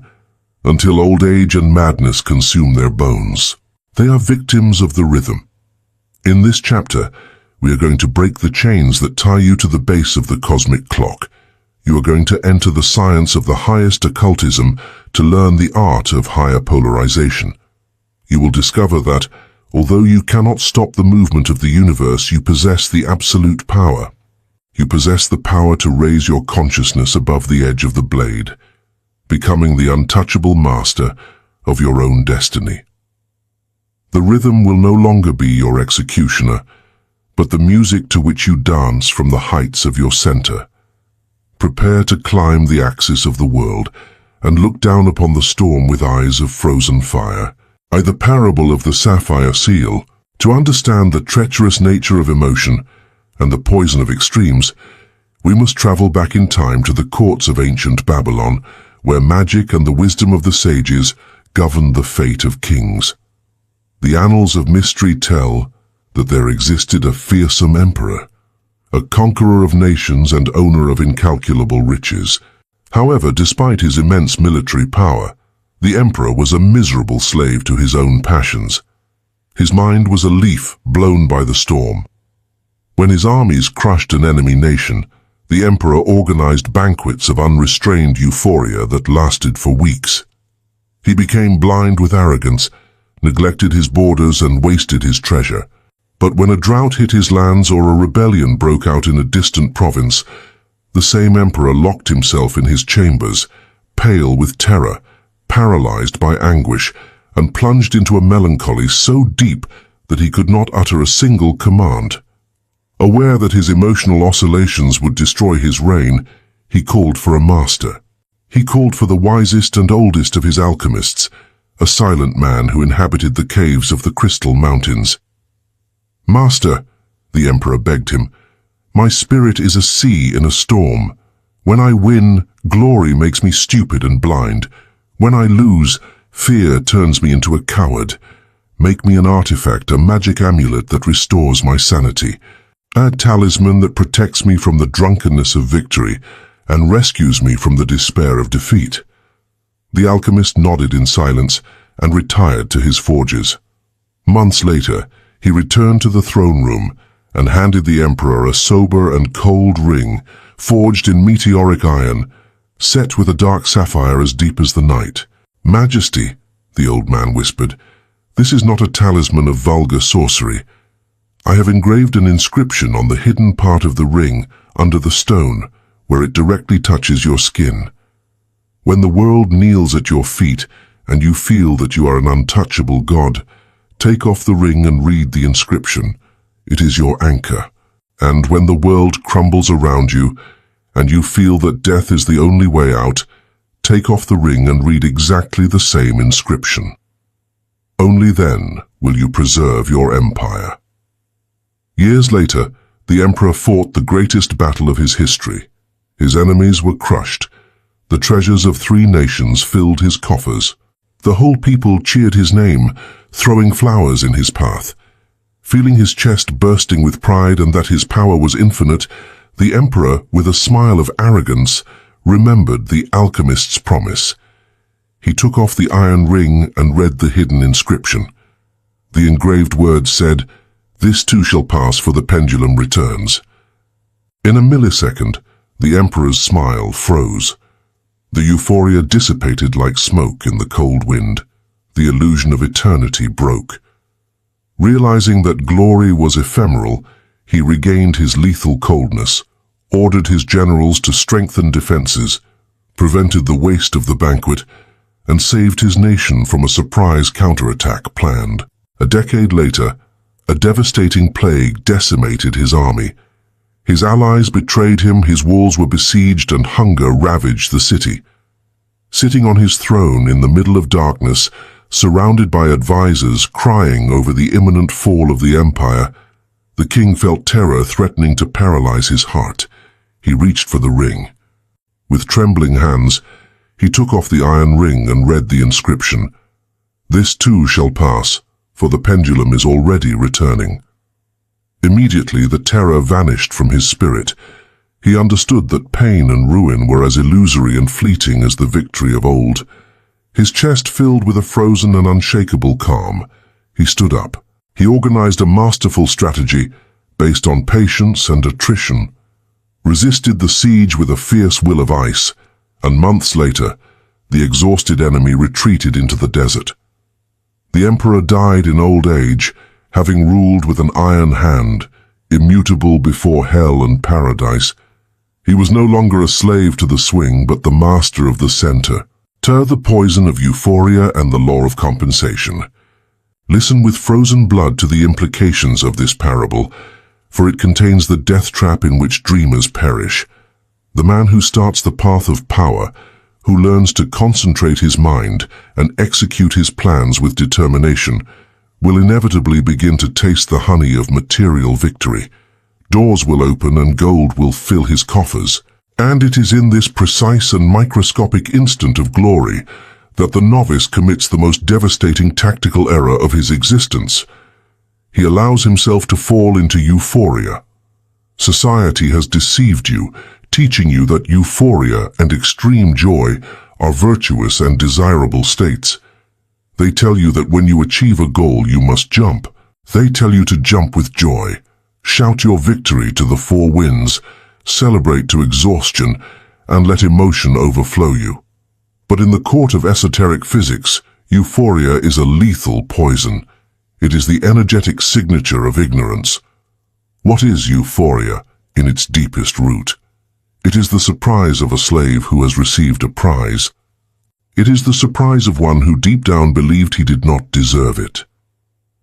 S1: until old age and madness consume their bones. They are victims of the rhythm. In this chapter, we are going to break the chains that tie you to the base of the cosmic clock. You are going to enter the science of the highest occultism to learn the art of higher polarization. You will discover that, although you cannot stop the movement of the universe, you possess the absolute power. You possess the power to raise your consciousness above the edge of the blade, becoming the untouchable master of your own destiny. The rhythm will no longer be your executioner, but the music to which you dance from the heights of your center. Prepare to climb the axis of the world and look down upon the storm with eyes of frozen fire. By the parable of the sapphire seal, to understand the treacherous nature of emotion and the poison of extremes, we must travel back in time to the courts of ancient Babylon, where magic and the wisdom of the sages governed the fate of kings. The annals of mystery tell that there existed a fearsome emperor, a conqueror of nations and owner of incalculable riches. However, despite his immense military power, the emperor was a miserable slave to his own passions. His mind was a leaf blown by the storm. When his armies crushed an enemy nation, the emperor organized banquets of unrestrained euphoria that lasted for weeks. He became blind with arrogance, neglected his borders and wasted his treasure. But when a drought hit his lands or a rebellion broke out in a distant province, the same emperor locked himself in his chambers, pale with terror, paralyzed by anguish, and plunged into a melancholy so deep that he could not utter a single command. Aware that his emotional oscillations would destroy his reign, he called for a master. He called for the wisest and oldest of his alchemists, a silent man who inhabited the caves of the Crystal Mountains. "Master," the emperor begged him, "my spirit is a sea in a storm. When I win, glory makes me stupid and blind. When I lose, fear turns me into a coward. Make me an artifact, a magic amulet that restores my sanity. A talisman that protects me from the drunkenness of victory and rescues me from the despair of defeat." The alchemist nodded in silence, and retired to his forges. Months later, he returned to the throne room and handed the emperor a sober and cold ring forged in meteoric iron, set with a dark sapphire as deep as the night. "Majesty," the old man whispered, "this is not a talisman of vulgar sorcery. I have engraved an inscription on the hidden part of the ring under the stone, where it directly touches your skin. When the world kneels at your feet and you feel that you are an untouchable god, take off the ring and read the inscription. It is your anchor. And when the world crumbles around you and you feel that death is the only way out, take off the ring and read exactly the same inscription. Only then will you preserve your empire." Years later, the emperor fought the greatest battle of his history. His enemies were crushed. The treasures of 3 nations filled his coffers. The whole people cheered his name, throwing flowers in his path. Feeling his chest bursting with pride and that his power was infinite, the emperor, with a smile of arrogance, remembered the alchemist's promise. He took off the iron ring and read the hidden inscription. The engraved words said, "This too shall pass, for the pendulum returns." In a millisecond, the emperor's smile froze. The euphoria dissipated like smoke in the cold wind. The illusion of eternity broke. Realizing that glory was ephemeral, he regained his lethal coldness, ordered his generals to strengthen defenses, prevented the waste of the banquet, and saved his nation from a surprise counterattack planned. A decade later, a devastating plague decimated his army. His allies betrayed him, his walls were besieged, and hunger ravaged the city. Sitting on his throne in the middle of darkness, surrounded by advisors crying over the imminent fall of the empire, the king felt terror threatening to paralyze his heart. He reached for the ring. With trembling hands, he took off the iron ring and read the inscription, "This too shall pass, for the pendulum is already returning." Immediately the terror vanished from his spirit. He understood that pain and ruin were as illusory and fleeting as the victory of old. His chest filled with a frozen and unshakable calm. He stood up. He organized a masterful strategy based on patience and attrition, resisted the siege with a fierce will of ice, and months later, the exhausted enemy retreated into the desert. The emperor died in old age, having ruled with an iron hand, immutable before hell and paradise. He was no longer a slave to the swing, but the master of the center. Stir the poison of euphoria and the law of compensation. Listen with frozen blood to the implications of this parable, for it contains the death trap in which dreamers perish. The man who starts the path of power, who learns to concentrate his mind and execute his plans with determination, will inevitably begin to taste the honey of material victory. Doors will open and gold will fill his coffers. And it is in this precise and microscopic instant of glory that the novice commits the most devastating tactical error of his existence. He allows himself to fall into euphoria. Society has deceived you, teaching you that euphoria and extreme joy are virtuous and desirable states. They tell you that when you achieve a goal, you must jump. They tell you to jump with joy. Shout your victory to the 4 winds, celebrate to exhaustion, and let emotion overflow you. But in the court of esoteric physics, euphoria is a lethal poison. It is the energetic signature of ignorance. What is euphoria in its deepest root? It is the surprise of a slave who has received a prize. It is the surprise of one who deep down believed he did not deserve it.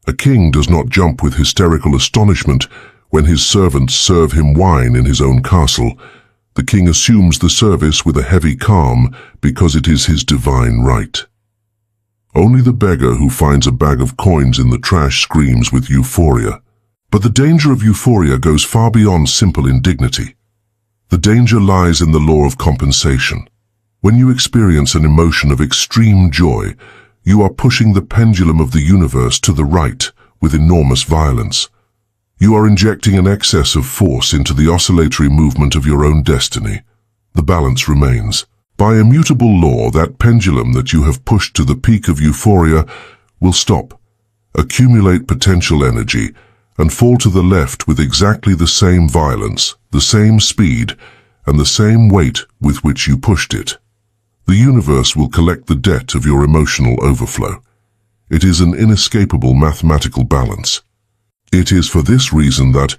S1: A king does not jump with hysterical astonishment when his servants serve him wine in his own castle. The king assumes the service with a heavy calm because it is his divine right. Only the beggar who finds a bag of coins in the trash screams with euphoria. But the danger of euphoria goes far beyond simple indignity. The danger lies in the law of compensation. When you experience an emotion of extreme joy, you are pushing the pendulum of the universe to the right with enormous violence. You are injecting an excess of force into the oscillatory movement of your own destiny. The balance remains. By immutable law, that pendulum that you have pushed to the peak of euphoria will stop, accumulate potential energy, and fall to the left with exactly the same violence, the same speed, and the same weight with which you pushed it. The universe will collect the debt of your emotional overflow. It is an inescapable mathematical balance. It is for this reason that,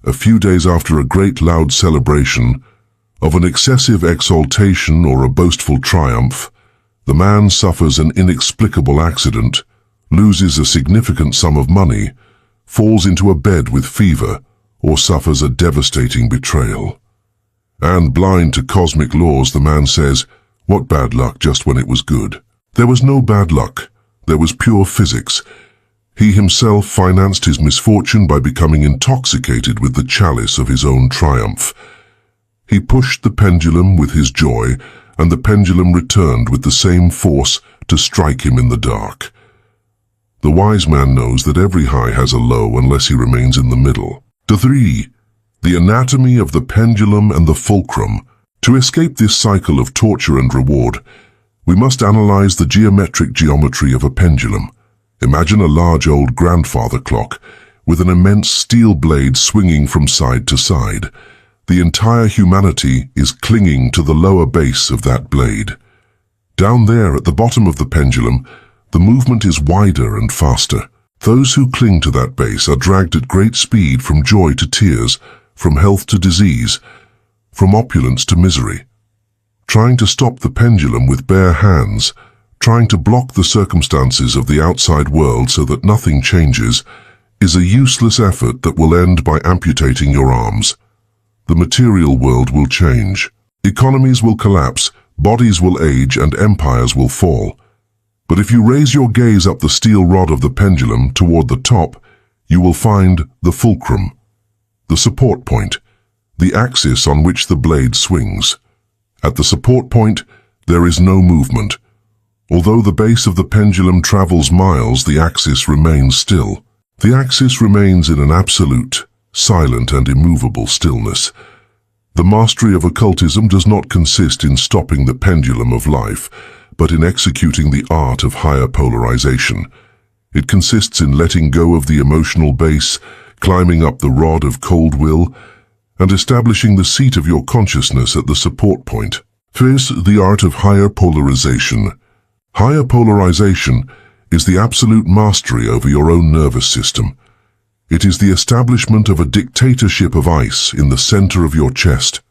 S1: a few days after a great loud celebration, of an excessive exaltation or a boastful triumph, the man suffers an inexplicable accident, loses a significant sum of money, falls into a bed with fever, or suffers a devastating betrayal. And blind to cosmic laws, the man says, "What bad luck just when it was good." There was no bad luck. There was pure physics. He himself financed his misfortune by becoming intoxicated with the chalice of his own triumph. He pushed the pendulum with his joy, and the pendulum returned with the same force to strike him in the dark. The wise man knows that every high has a low unless he remains in the middle. 3. The anatomy of the pendulum and the fulcrum. To escape this cycle of torture and reward, we must analyze the geometric geometry of a pendulum. Imagine a large old grandfather clock with an immense steel blade swinging from side to side. The entire humanity is clinging to the lower base of that blade. Down there at the bottom of the pendulum, the movement is wider and faster. Those who cling to that base are dragged at great speed from joy to tears, from health to disease, from opulence to misery. Trying to stop the pendulum with bare hands, trying to block the circumstances of the outside world so that nothing changes, is a useless effort that will end by amputating your arms. The material world will change. Economies will collapse, bodies will age, and empires will fall. But if you raise your gaze up the steel rod of the pendulum toward the top, you will find the fulcrum, the support point, the axis on which the blade swings. At the support point, there is no movement. Although the base of the pendulum travels miles, the axis remains still. The axis remains in an absolute, silent and immovable stillness. The mastery of occultism does not consist in stopping the pendulum of life, but in executing the art of higher polarization. It consists in letting go of the emotional base, climbing up the rod of cold will, and establishing the seat of your consciousness at the support point. First, the art of higher polarization. Higher polarization is the absolute mastery over your own nervous system. It is the establishment of a dictatorship of ice in the center of your chest.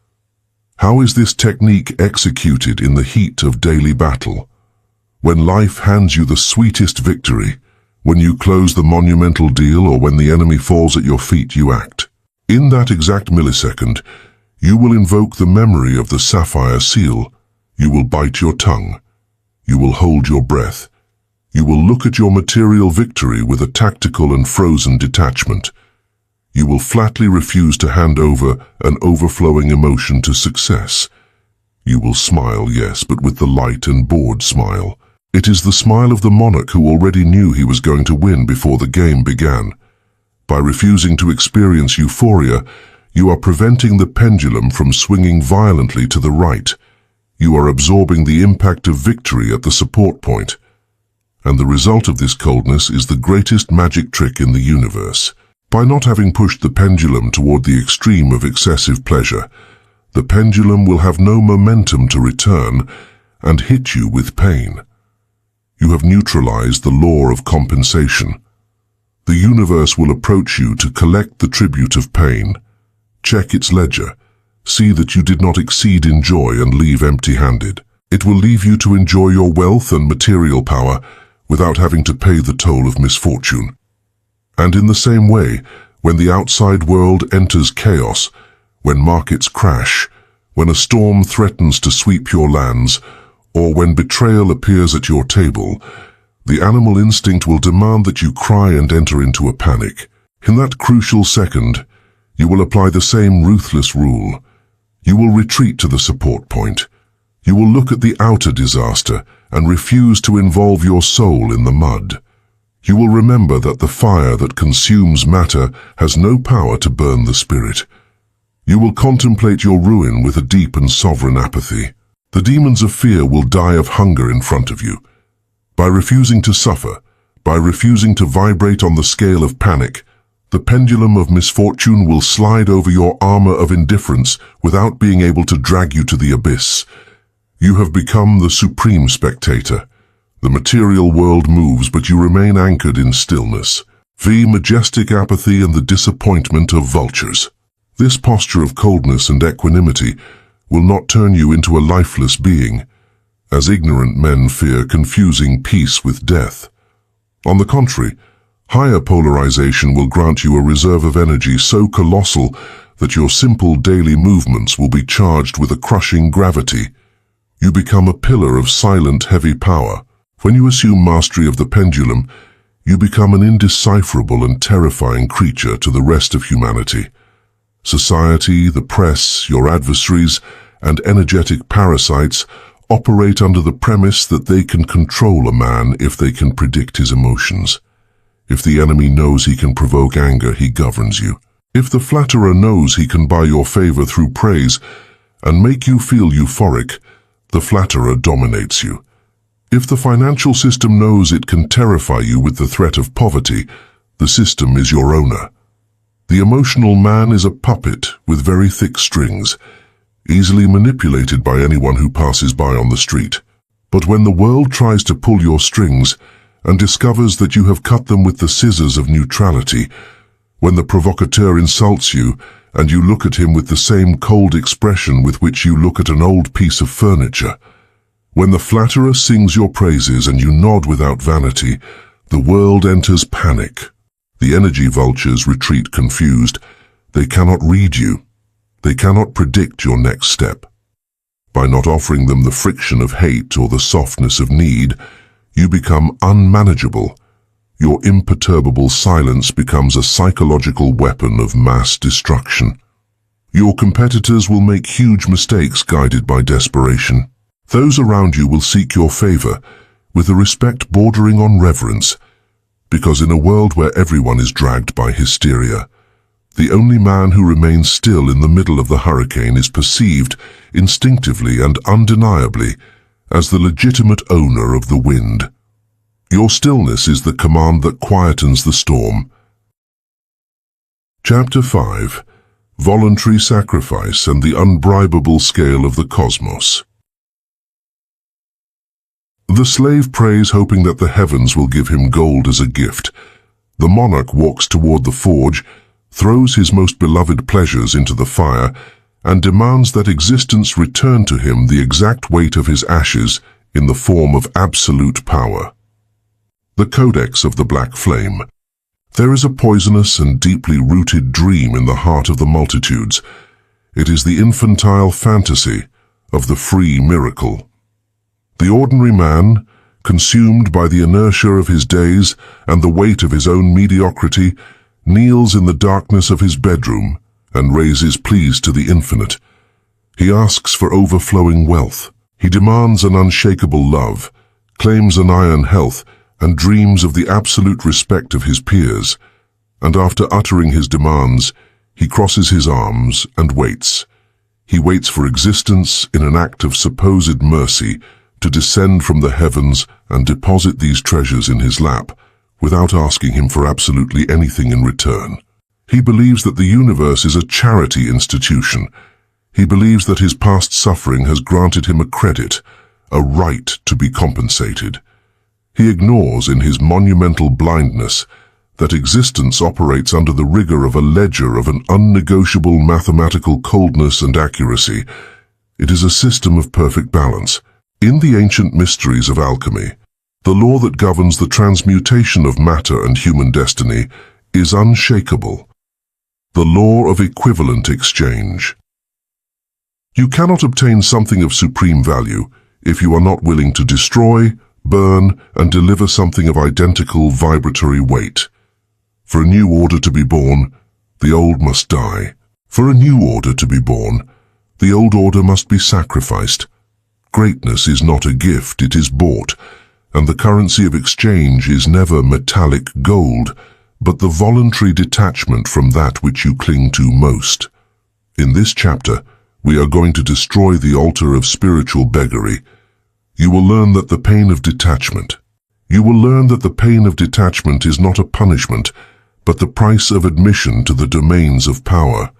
S1: How is this technique executed in the heat of daily battle? When life hands you the sweetest victory, when you close the monumental deal, or when the enemy falls at your feet, you act. In that exact millisecond, you will invoke the memory of the sapphire seal. You will bite your tongue. You will hold your breath. You will look at your material victory with a tactical and frozen detachment. You will flatly refuse to hand over an overflowing emotion to success. You will smile, yes, but with the light and bored smile. It is the smile of the monarch who already knew he was going to win before the game began. By refusing to experience euphoria, you are preventing the pendulum from swinging violently to the right. You are absorbing the impact of victory at the support point. And the result of this coldness is the greatest magic trick in the universe. By not having pushed the pendulum toward the extreme of excessive pleasure, the pendulum will have no momentum to return and hit you with pain. You have neutralized the law of compensation. The universe will approach you to collect the tribute of pain, check its ledger, see that you did not exceed in joy and leave empty-handed. It will leave you to enjoy your wealth and material power without having to pay the toll of misfortune. And in the same way, when the outside world enters chaos, when markets crash, when a storm threatens to sweep your lands, or when betrayal appears at your table, the animal instinct will demand that you cry and enter into a panic. In that crucial second, you will apply the same ruthless rule. You will retreat to the support point. You will look at the outer disaster and refuse to involve your soul in the mud. You will remember that the fire that consumes matter has no power to burn the spirit. You will contemplate your ruin with a deep and sovereign apathy. The demons of fear will die of hunger in front of you. By refusing to suffer, by refusing to vibrate on the scale of panic, the pendulum of misfortune will slide over your armor of indifference without being able to drag you to the abyss. You have become the supreme spectator. The material world moves, but you remain anchored in stillness. Majestic apathy and the disappointment of vultures. This posture of coldness and equanimity will not turn you into a lifeless being, as ignorant men fear confusing peace with death. On the contrary, higher polarization will grant you a reserve of energy so colossal that your simple daily movements will be charged with a crushing gravity. You become a pillar of silent, heavy power. When you assume mastery of the pendulum, you become an indecipherable and terrifying creature to the rest of humanity. Society, the press, your adversaries, and energetic parasites operate under the premise that they can control a man if they can predict his emotions. If the enemy knows he can provoke anger, he governs you. If the flatterer knows he can buy your favor through praise and make you feel euphoric, the flatterer dominates you. If the financial system knows it can terrify you with the threat of poverty, the system is your owner. The emotional man is a puppet with very thick strings, easily manipulated by anyone who passes by on the street. But when the world tries to pull your strings and discovers that you have cut them with the scissors of neutrality, when the provocateur insults you and you look at him with the same cold expression with which you look at an old piece of furniture, when the flatterer sings your praises and you nod without vanity, the world enters panic. The energy vultures retreat confused. They cannot read you. They cannot predict your next step. By not offering them the friction of hate or the softness of need, you become unmanageable. Your imperturbable silence becomes a psychological weapon of mass destruction. Your competitors will make huge mistakes guided by desperation. Those around you will seek your favor with a respect bordering on reverence, because in a world where everyone is dragged by hysteria, the only man who remains still in the middle of the hurricane is perceived instinctively and undeniably as the legitimate owner of the wind. Your stillness is the command that quietens the storm. Chapter 5. Voluntary Sacrifice and the Unbribable Scale of the Cosmos. The slave prays, hoping that the heavens will give him gold as a gift. The monarch walks toward the forge, throws his most beloved pleasures into the fire, and demands that existence return to him the exact weight of his ashes in the form of absolute power. The Codex of the Black Flame. There is a poisonous and deeply rooted dream in the heart of the multitudes. It is the infantile fantasy of the free miracle. The ordinary man, consumed by the inertia of his days and the weight of his own mediocrity, kneels in the darkness of his bedroom and raises pleas to the infinite. He asks for overflowing wealth. He demands an unshakable love, claims an iron health, and dreams of the absolute respect of his peers. And after uttering his demands, he crosses his arms and waits. He waits for existence in an act of supposed mercy to descend from the heavens and deposit these treasures in his lap, without asking him for absolutely anything in return. He believes that the universe is a charity institution. He believes that his past suffering has granted him a credit, a right to be compensated. He ignores in his monumental blindness that existence operates under the rigor of a ledger of an unnegotiable mathematical coldness and accuracy. It is a system of perfect balance. In the ancient mysteries of alchemy, the law that governs the transmutation of matter and human destiny is unshakable. The law of equivalent exchange. You cannot obtain something of supreme value if you are not willing to destroy, burn, and deliver something of identical vibratory weight. For a new order to be born, the old must die. For a new order to be born, the old order must be sacrificed. Greatness is not a gift, it is bought, and the currency of exchange is never metallic gold, but the voluntary detachment from that which you cling to most. In this chapter, We are going to destroy the altar of spiritual beggary. You will learn that the pain of detachment. You will learn that the pain of detachment is not a punishment, but the price of admission to the domains of power.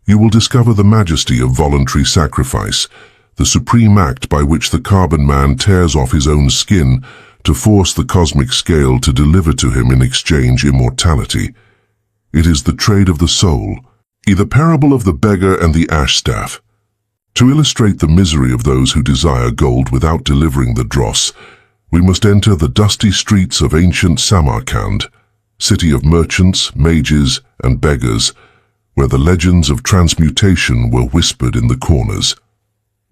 S1: You will discover the majesty of voluntary sacrifice, the supreme act by which the carbon man tears off his own skin to force the cosmic scale to deliver to him in exchange immortality. It is the trade of the soul, the parable of the beggar and the ash staff. To illustrate the misery of those who desire gold without delivering the dross, we must enter the dusty streets of ancient Samarkand, city of merchants, mages, and beggars, where the legends of transmutation were whispered in the corners.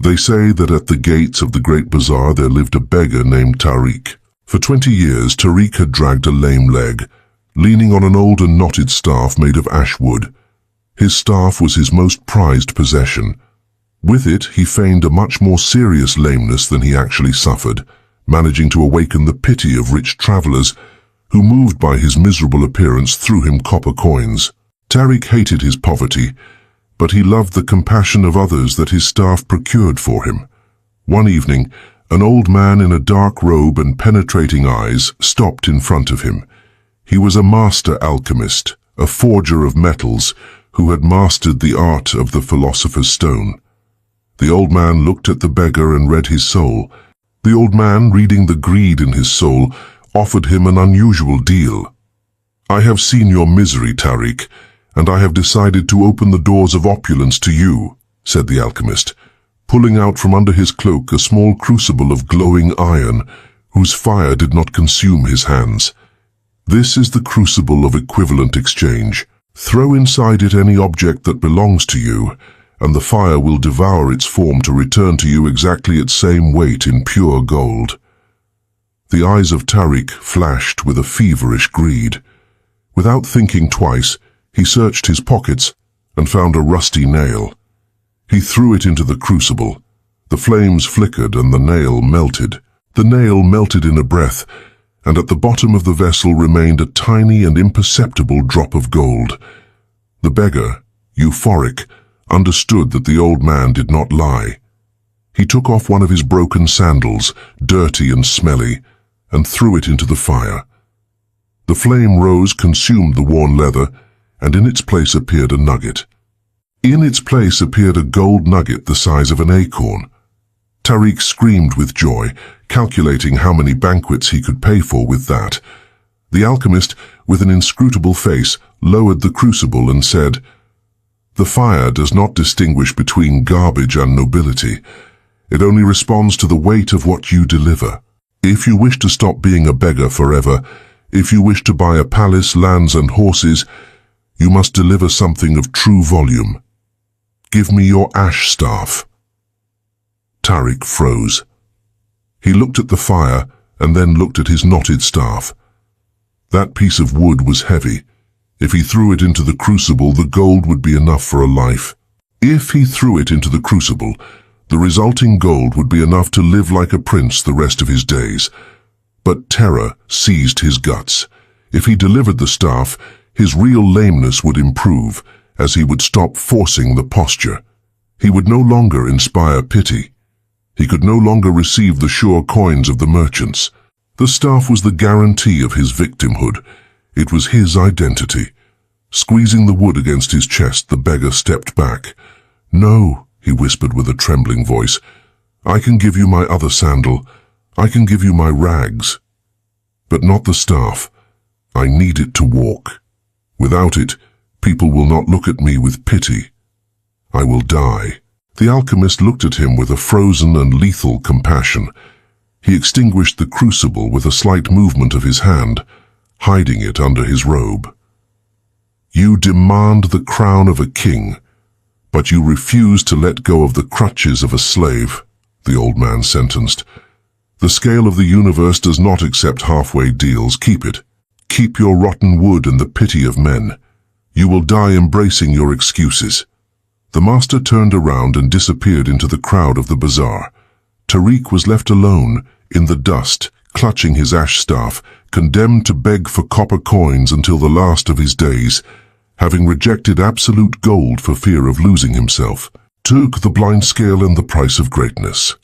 S1: They say that at the gates of the great bazaar there lived a beggar named Tariq. For 20 years, Tariq had dragged a lame leg, leaning on an old and knotted staff made of ash wood. His staff was his most prized possession. With it, he feigned a much more serious lameness than he actually suffered, managing to awaken the pity of rich travelers who, moved by his miserable appearance, threw him copper coins. Tariq hated his poverty, but he loved the compassion of others that his staff procured for him. One evening, an old man in a dark robe and penetrating eyes stopped in front of him. He was a master alchemist, a forger of metals, who had mastered the art of the philosopher's stone. The old man looked at the beggar and read his soul. The old man, reading the greed in his soul, offered him an unusual deal. "I have seen your misery, Tariq, and I have decided to open the doors of opulence to you," said the alchemist, pulling out from under his cloak a small crucible of glowing iron, whose fire did not consume his hands. "This is the crucible of equivalent exchange. Throw inside it any object that belongs to you, and the fire will devour its form to return to you exactly its same weight in pure gold." The eyes of Tariq flashed with a feverish greed. Without thinking twice, he searched his pockets and found a rusty nail. He threw it into the crucible. The flames flickered and the nail melted. The nail melted in a breath, and at the bottom of the vessel remained a tiny and imperceptible drop of gold. The beggar, euphoric, understood that the old man did not lie. He took off one of his broken sandals, dirty and smelly, and threw it into the fire. The flame rose, consumed the worn leather, and in its place appeared a nugget. In its place appeared a gold nugget the size of an acorn. Tariq screamed with joy, calculating how many banquets he could pay for with that. The alchemist, with an inscrutable face, lowered the crucible and said, "The fire does not distinguish between garbage and nobility. It only responds to the weight of what you deliver. If you wish to stop being a beggar forever, if you wish to buy a palace, lands and horses, you must deliver something of true volume. Give me your ash staff." Tariq froze. He looked at the fire and then looked at his knotted staff. That piece of wood was heavy. If he threw it into the crucible, the gold would be enough for a life. If he threw it into the crucible, the resulting gold would be enough to live like a prince the rest of his days. But terror seized his guts. If he delivered the staff, his real lameness would improve, as he would stop forcing the posture. He would no longer inspire pity. He could no longer receive the sure coins of the merchants. The staff was the guarantee of his victimhood. It was his identity. Squeezing the wood against his chest, the beggar stepped back. "No," he whispered with a trembling voice. "I can give you my other sandal. I can give you my rags. But not the staff. I need it to walk. Without it, people will not look at me with pity. I will die." The alchemist looked at him with a frozen and lethal compassion. He extinguished the crucible with a slight movement of his hand, hiding it under his robe. "You demand the crown of a king, but you refuse to let go of the crutches of a slave," the old man sentenced. "The scale of the universe does not accept halfway deals. Keep it. Keep your rotten wood and the pity of men. You will die embracing your excuses." The master turned around and disappeared into the crowd of the bazaar. Tariq was left alone, in the dust, clutching his ash staff, condemned to beg for copper coins until the last of his days, having rejected absolute gold for fear of losing himself. took the blind scale and the price of greatness.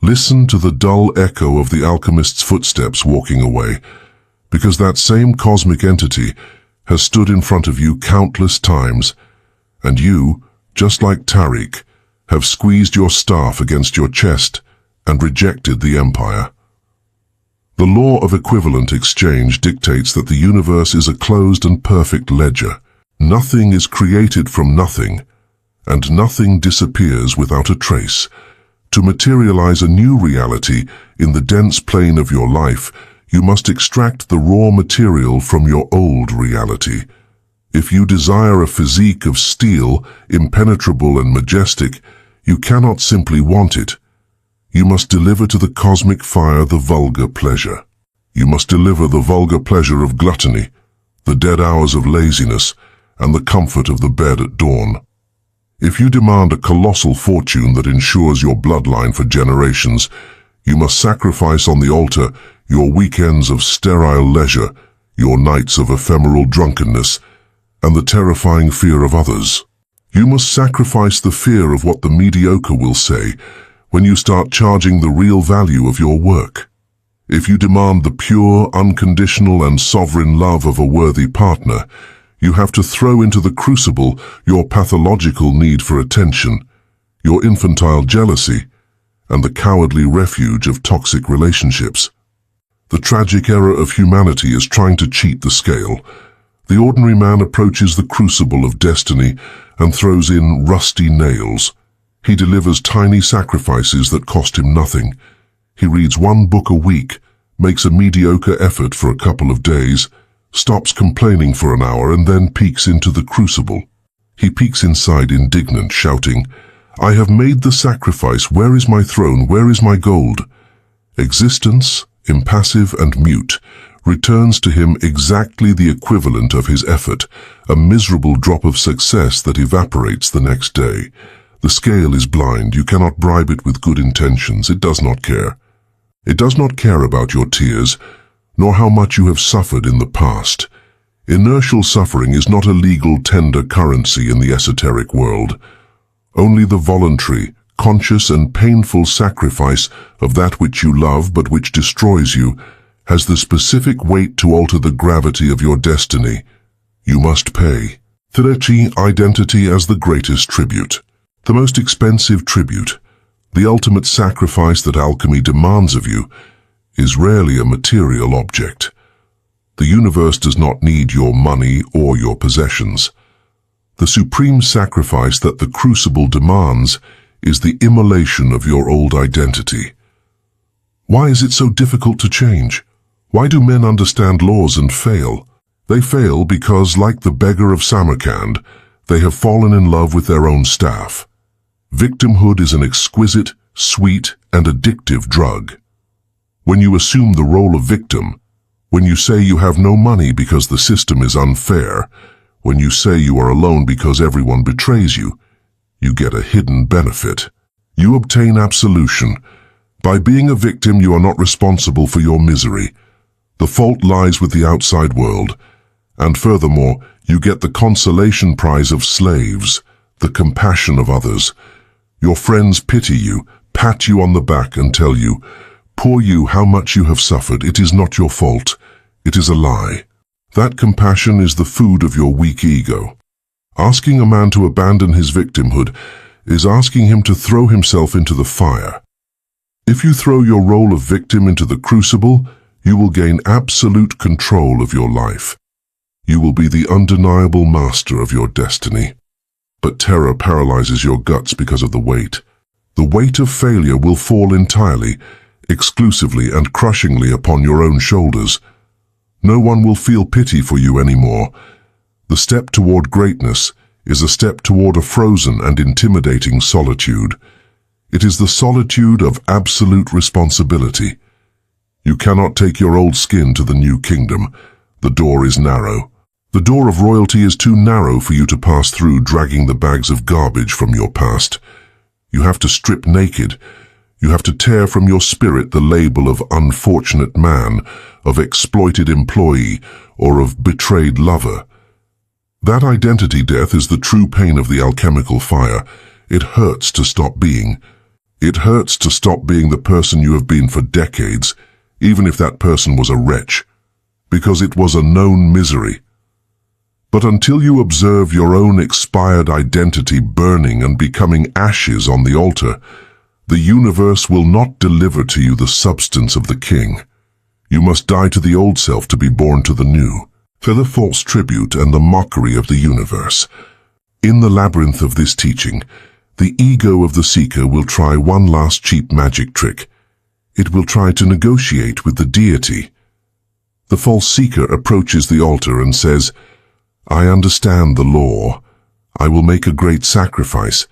S1: Listen to the dull echo of the alchemist's footsteps walking away, because that same cosmic entity has stood in front of you countless times, and you, just like Tariq, have squeezed your staff against your chest and rejected the empire. The law of equivalent exchange dictates that the universe is a closed and perfect ledger. Nothing is created from nothing, and nothing disappears without a trace. To materialize a new reality in the dense plane of your life, you must extract the raw material from your old reality. If you desire a physique of steel, impenetrable and majestic, you cannot simply want it. You must deliver to the cosmic fire the vulgar pleasure. You must deliver the vulgar pleasure of gluttony, the dead hours of laziness, and the comfort of the bed at dawn. If you demand a colossal fortune that ensures your bloodline for generations, you must sacrifice on the altar your weekends of sterile leisure, your nights of ephemeral drunkenness, and the terrifying fear of others. You must sacrifice the fear of what the mediocre will say when you start charging the real value of your work. If you demand the pure, unconditional and sovereign love of a worthy partner, you have to throw into the crucible your pathological need for attention, your infantile jealousy, and the cowardly refuge of toxic relationships. The tragic error of humanity is trying to cheat the scale. The ordinary man approaches the crucible of destiny and throws in rusty nails. He delivers tiny sacrifices that cost him nothing. He reads one book a week, makes a mediocre effort for a couple of days, stops complaining for an hour, and then peeks into the crucible. He peeks inside indignant, shouting, "I have made the sacrifice. Where is my throne? Where is my gold?" Existence, impassive and mute, returns to him exactly the equivalent of his effort, a miserable drop of success that evaporates the next day. The scale is blind. You cannot bribe it with good intentions. It does not care. It does not care about your tears, nor how much you have suffered in the past. Inertial suffering is not a legal tender currency in the esoteric world. Only the voluntary, conscious and painful sacrifice of that which you love but which destroys you has the specific weight to alter the gravity of your destiny. You must pay. 3. Identity as the greatest tribute. The most expensive tribute, the ultimate sacrifice that alchemy demands of you, is rarely a material object. The universe does not need your money or your possessions. The supreme sacrifice that the crucible demands is the immolation of your old identity. Why is it so difficult to change? Why do men understand laws and fail? They fail because, like the beggar of Samarkand, they have fallen in love with their own staff. Victimhood is an exquisite, sweet, and addictive drug. When you assume the role of victim, when you say you have no money because the system is unfair, when you say you are alone because everyone betrays you, you get a hidden benefit. You obtain absolution. By being a victim, you are not responsible for your misery. The fault lies with the outside world. And furthermore, you get the consolation prize of slaves, the compassion of others. Your friends pity you, pat you on the back and tell you, "Poor you, how much you have suffered. It is not your fault. It is a lie." That compassion is the food of your weak ego. Asking a man to abandon his victimhood is asking him to throw himself into the fire. If you throw your role of victim into the crucible, you will gain absolute control of your life. You will be the undeniable master of your destiny. But terror paralyzes your guts because of the weight. The weight of failure will fall entirely, exclusively and crushingly upon your own shoulders. No one will feel pity for you anymore. The step toward greatness is a step toward a frozen and intimidating solitude. It is the solitude of absolute responsibility. You cannot take your old skin to the new kingdom. The door is narrow. The door of royalty is too narrow for you to pass through, dragging the bags of garbage from your past. You have to strip naked. You have to tear from your spirit the label of unfortunate man, of exploited employee, or of betrayed lover. That identity death is the true pain of the alchemical fire. It hurts to stop being. It hurts to stop being the person you have been for decades, even if that person was a wretch, because it was a known misery. But until you observe your own expired identity burning and becoming ashes on the altar, the universe will not deliver to you the substance of the king. You must die to the old self to be born to the new. For the false tribute and the mockery of the universe. In the labyrinth of this teaching, the ego of the seeker will try one last cheap magic trick. It will try to negotiate with the deity. The false seeker approaches the altar and says, "I understand the law. I will make a great sacrifice.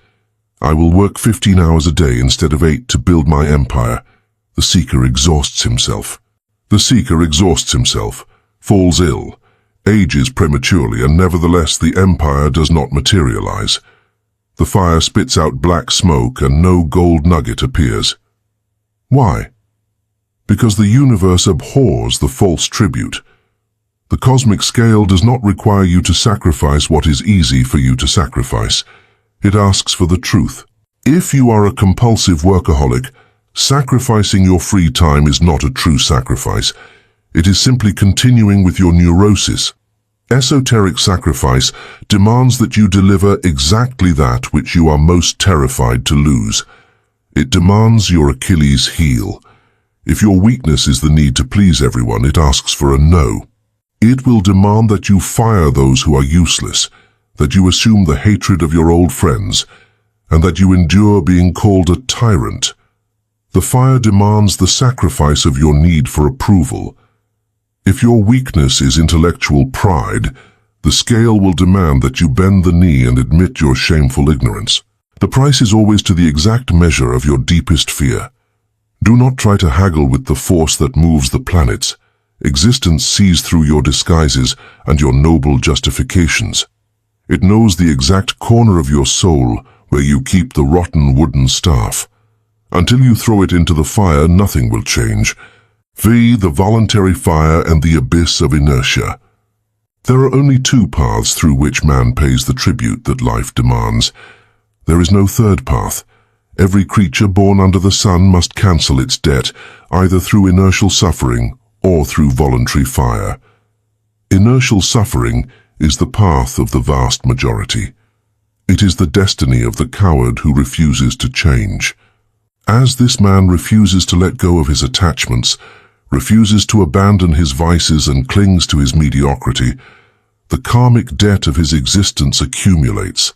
S1: I will work 15 hours a day instead of 8 to build my empire." The seeker exhausts himself. The seeker exhausts himself, falls ill, ages prematurely, and nevertheless the empire does not materialize. The fire spits out black smoke and no gold nugget appears. Why? Because the universe abhors the false tribute. The cosmic scale does not require you to sacrifice what is easy for you to sacrifice. It asks for the truth. If you are a compulsive workaholic, sacrificing your free time is not a true sacrifice. It is simply continuing with your neurosis. Esoteric sacrifice demands that you deliver exactly that which you are most terrified to lose. It demands your Achilles heel. If your weakness is the need to please everyone, it asks for a no. It will demand that you fire those who are useless, that you assume the hatred of your old friends, and that you endure being called a tyrant. The fire demands the sacrifice of your need for approval. If your weakness is intellectual pride, the scale will demand that you bend the knee and admit your shameful ignorance. The price is always to the exact measure of your deepest fear. Do not try to haggle with the force that moves the planets. Existence sees through your disguises and your noble justifications. It knows the exact corner of your soul where you keep the rotten wooden staff. Until you throw it into the fire, nothing will change. The voluntary fire and the abyss of inertia. There are only two paths through which man pays the tribute that life demands. There is no third path. Every creature born under the sun must cancel its debt, either through inertial suffering or through voluntary fire. Inertial suffering is the path of the vast majority. It is the destiny of the coward who refuses to change. As this man refuses to let go of his attachments, refuses to abandon his vices and clings to his mediocrity, the karmic debt of his existence accumulates,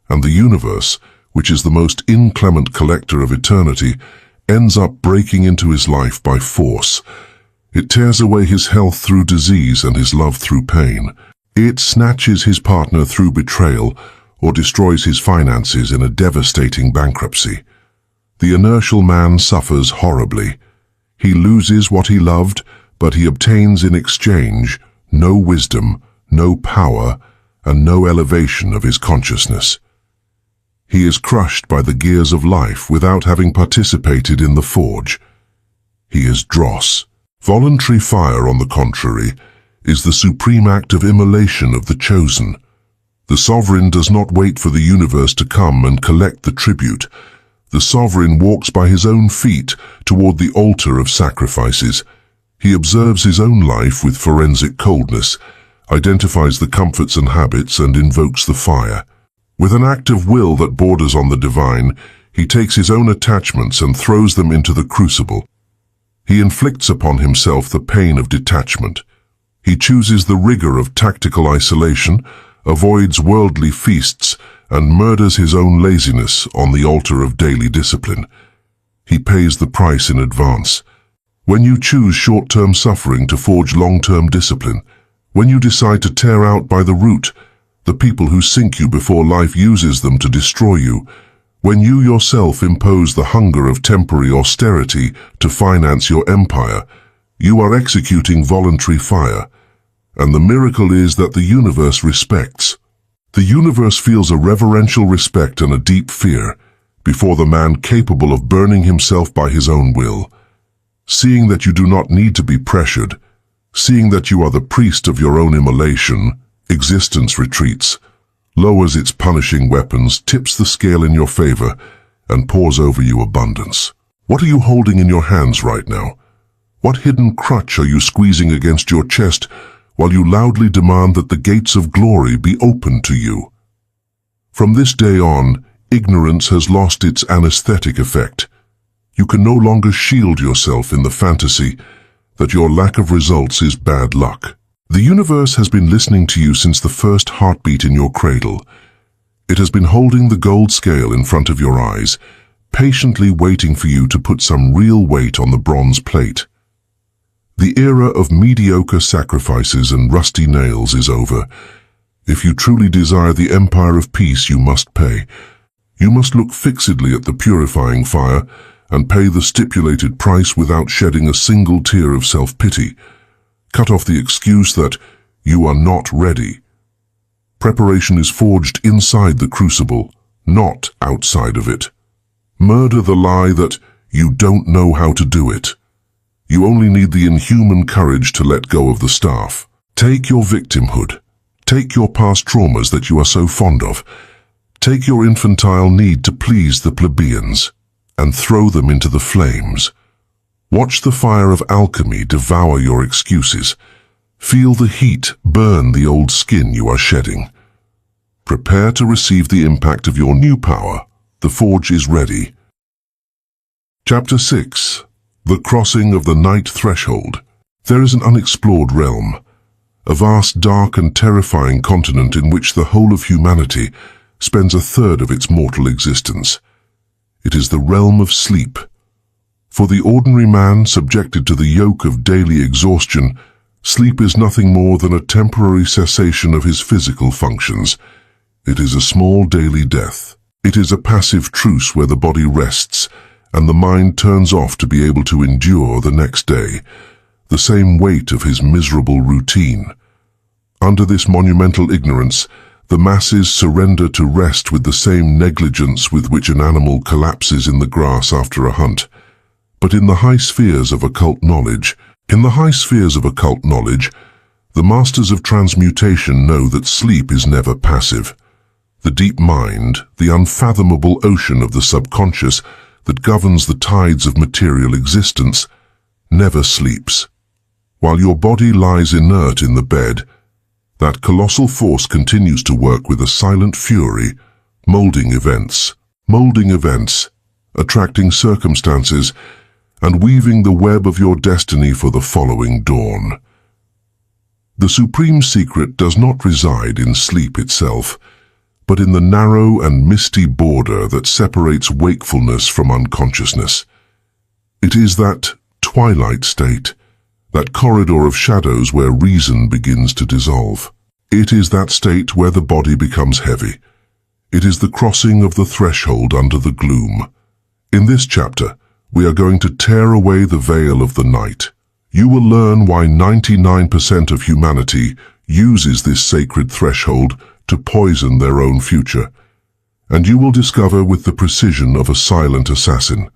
S1: and the universe, which is the most inclement collector of eternity, ends up breaking into his life by force. It tears away his health through disease and his love through pain. It snatches his partner through betrayal or destroys his finances in a devastating bankruptcy. The inertial man suffers horribly. He loses what he loved, but he obtains in exchange no wisdom, no power, and no elevation of his consciousness. He is crushed by the gears of life without having participated in the forge. He is dross. Voluntary fire, on the contrary, is the supreme act of immolation of the chosen. The sovereign does not wait for the universe to come and collect the tribute. The sovereign walks by his own feet toward the altar of sacrifices. He observes his own life with forensic coldness, identifies the comforts and habits, and invokes the fire. With an act of will that borders on the divine, he takes his own attachments and throws them into the crucible. He inflicts upon himself the pain of detachment. He chooses the rigor of tactical isolation, avoids worldly feasts, and murders his own laziness on the altar of daily discipline. He pays the price in advance. When you choose short-term suffering to forge long-term discipline, when you decide to tear out by the root the people who sink you before life uses them to destroy you, when you yourself impose the hunger of temporary austerity to finance your empire, you are executing voluntary fire. And the miracle is that the universe respects. The universe feels a reverential respect and a deep fear before the man capable of burning himself by his own will. Seeing that you do not need to be pressured, seeing that you are the priest of your own immolation, existence retreats. lowers its punishing weapons, tips the scale in your favor, and pours over you abundance. What are you holding in your hands right now? What hidden crutch are you squeezing against your chest while you loudly demand that the gates of glory be opened to you? From this day on, ignorance has lost its anesthetic effect. You can no longer shield yourself in the fantasy that your lack of results is bad luck. The universe has been listening to you since the first heartbeat in your cradle. It has been holding the gold scale in front of your eyes, patiently waiting for you to put some real weight on the bronze plate. The era of mediocre sacrifices and rusty nails is over. If you truly desire the empire of peace, you must pay. You must look fixedly at the purifying fire and pay the stipulated price without shedding a single tear of self-pity. Cut off the excuse that you are not ready. Preparation is forged inside the crucible, not outside of it. Murder the lie that you don't know how to do it. You only need the inhuman courage to let go of the staff. Take your victimhood. Take your past traumas that you are so fond of. Take your infantile need to please the plebeians and throw them into the flames. Watch the fire of alchemy devour your excuses. Feel the heat burn the old skin you are shedding. Prepare to receive the impact of your new power. The forge is ready. Chapter 6. The Crossing of the Night Threshold. There is an unexplored realm, a vast, dark and terrifying continent in which the whole of humanity spends a third of its mortal existence. It is the realm of sleep. For the ordinary man subjected to the yoke of daily exhaustion, sleep is nothing more than a temporary cessation of his physical functions. It is a small daily death. It is a passive truce where the body rests and the mind turns off to be able to endure the next day the same weight of his miserable routine. Under this monumental ignorance, the masses surrender to rest with the same negligence with which an animal collapses in the grass after a hunt. But in the high spheres of occult knowledge, the masters of transmutation know that sleep is never passive. The deep mind, the unfathomable ocean of the subconscious that governs the tides of material existence, never sleeps. While your body lies inert in the bed, that colossal force continues to work with a silent fury, molding events, attracting circumstances, and weaving the web of your destiny for the following dawn. The supreme secret does not reside in sleep itself, but in the narrow and misty border that separates wakefulness from unconsciousness. It is that twilight state, that corridor of shadows where reason begins to dissolve. It is that state where the body becomes heavy. It is the crossing of the threshold under the gloom. In this chapter, we are going to tear away the veil of the night. You will learn why 99% of humanity uses this sacred threshold to poison their own future. And you will discover with the precision of a silent assassin.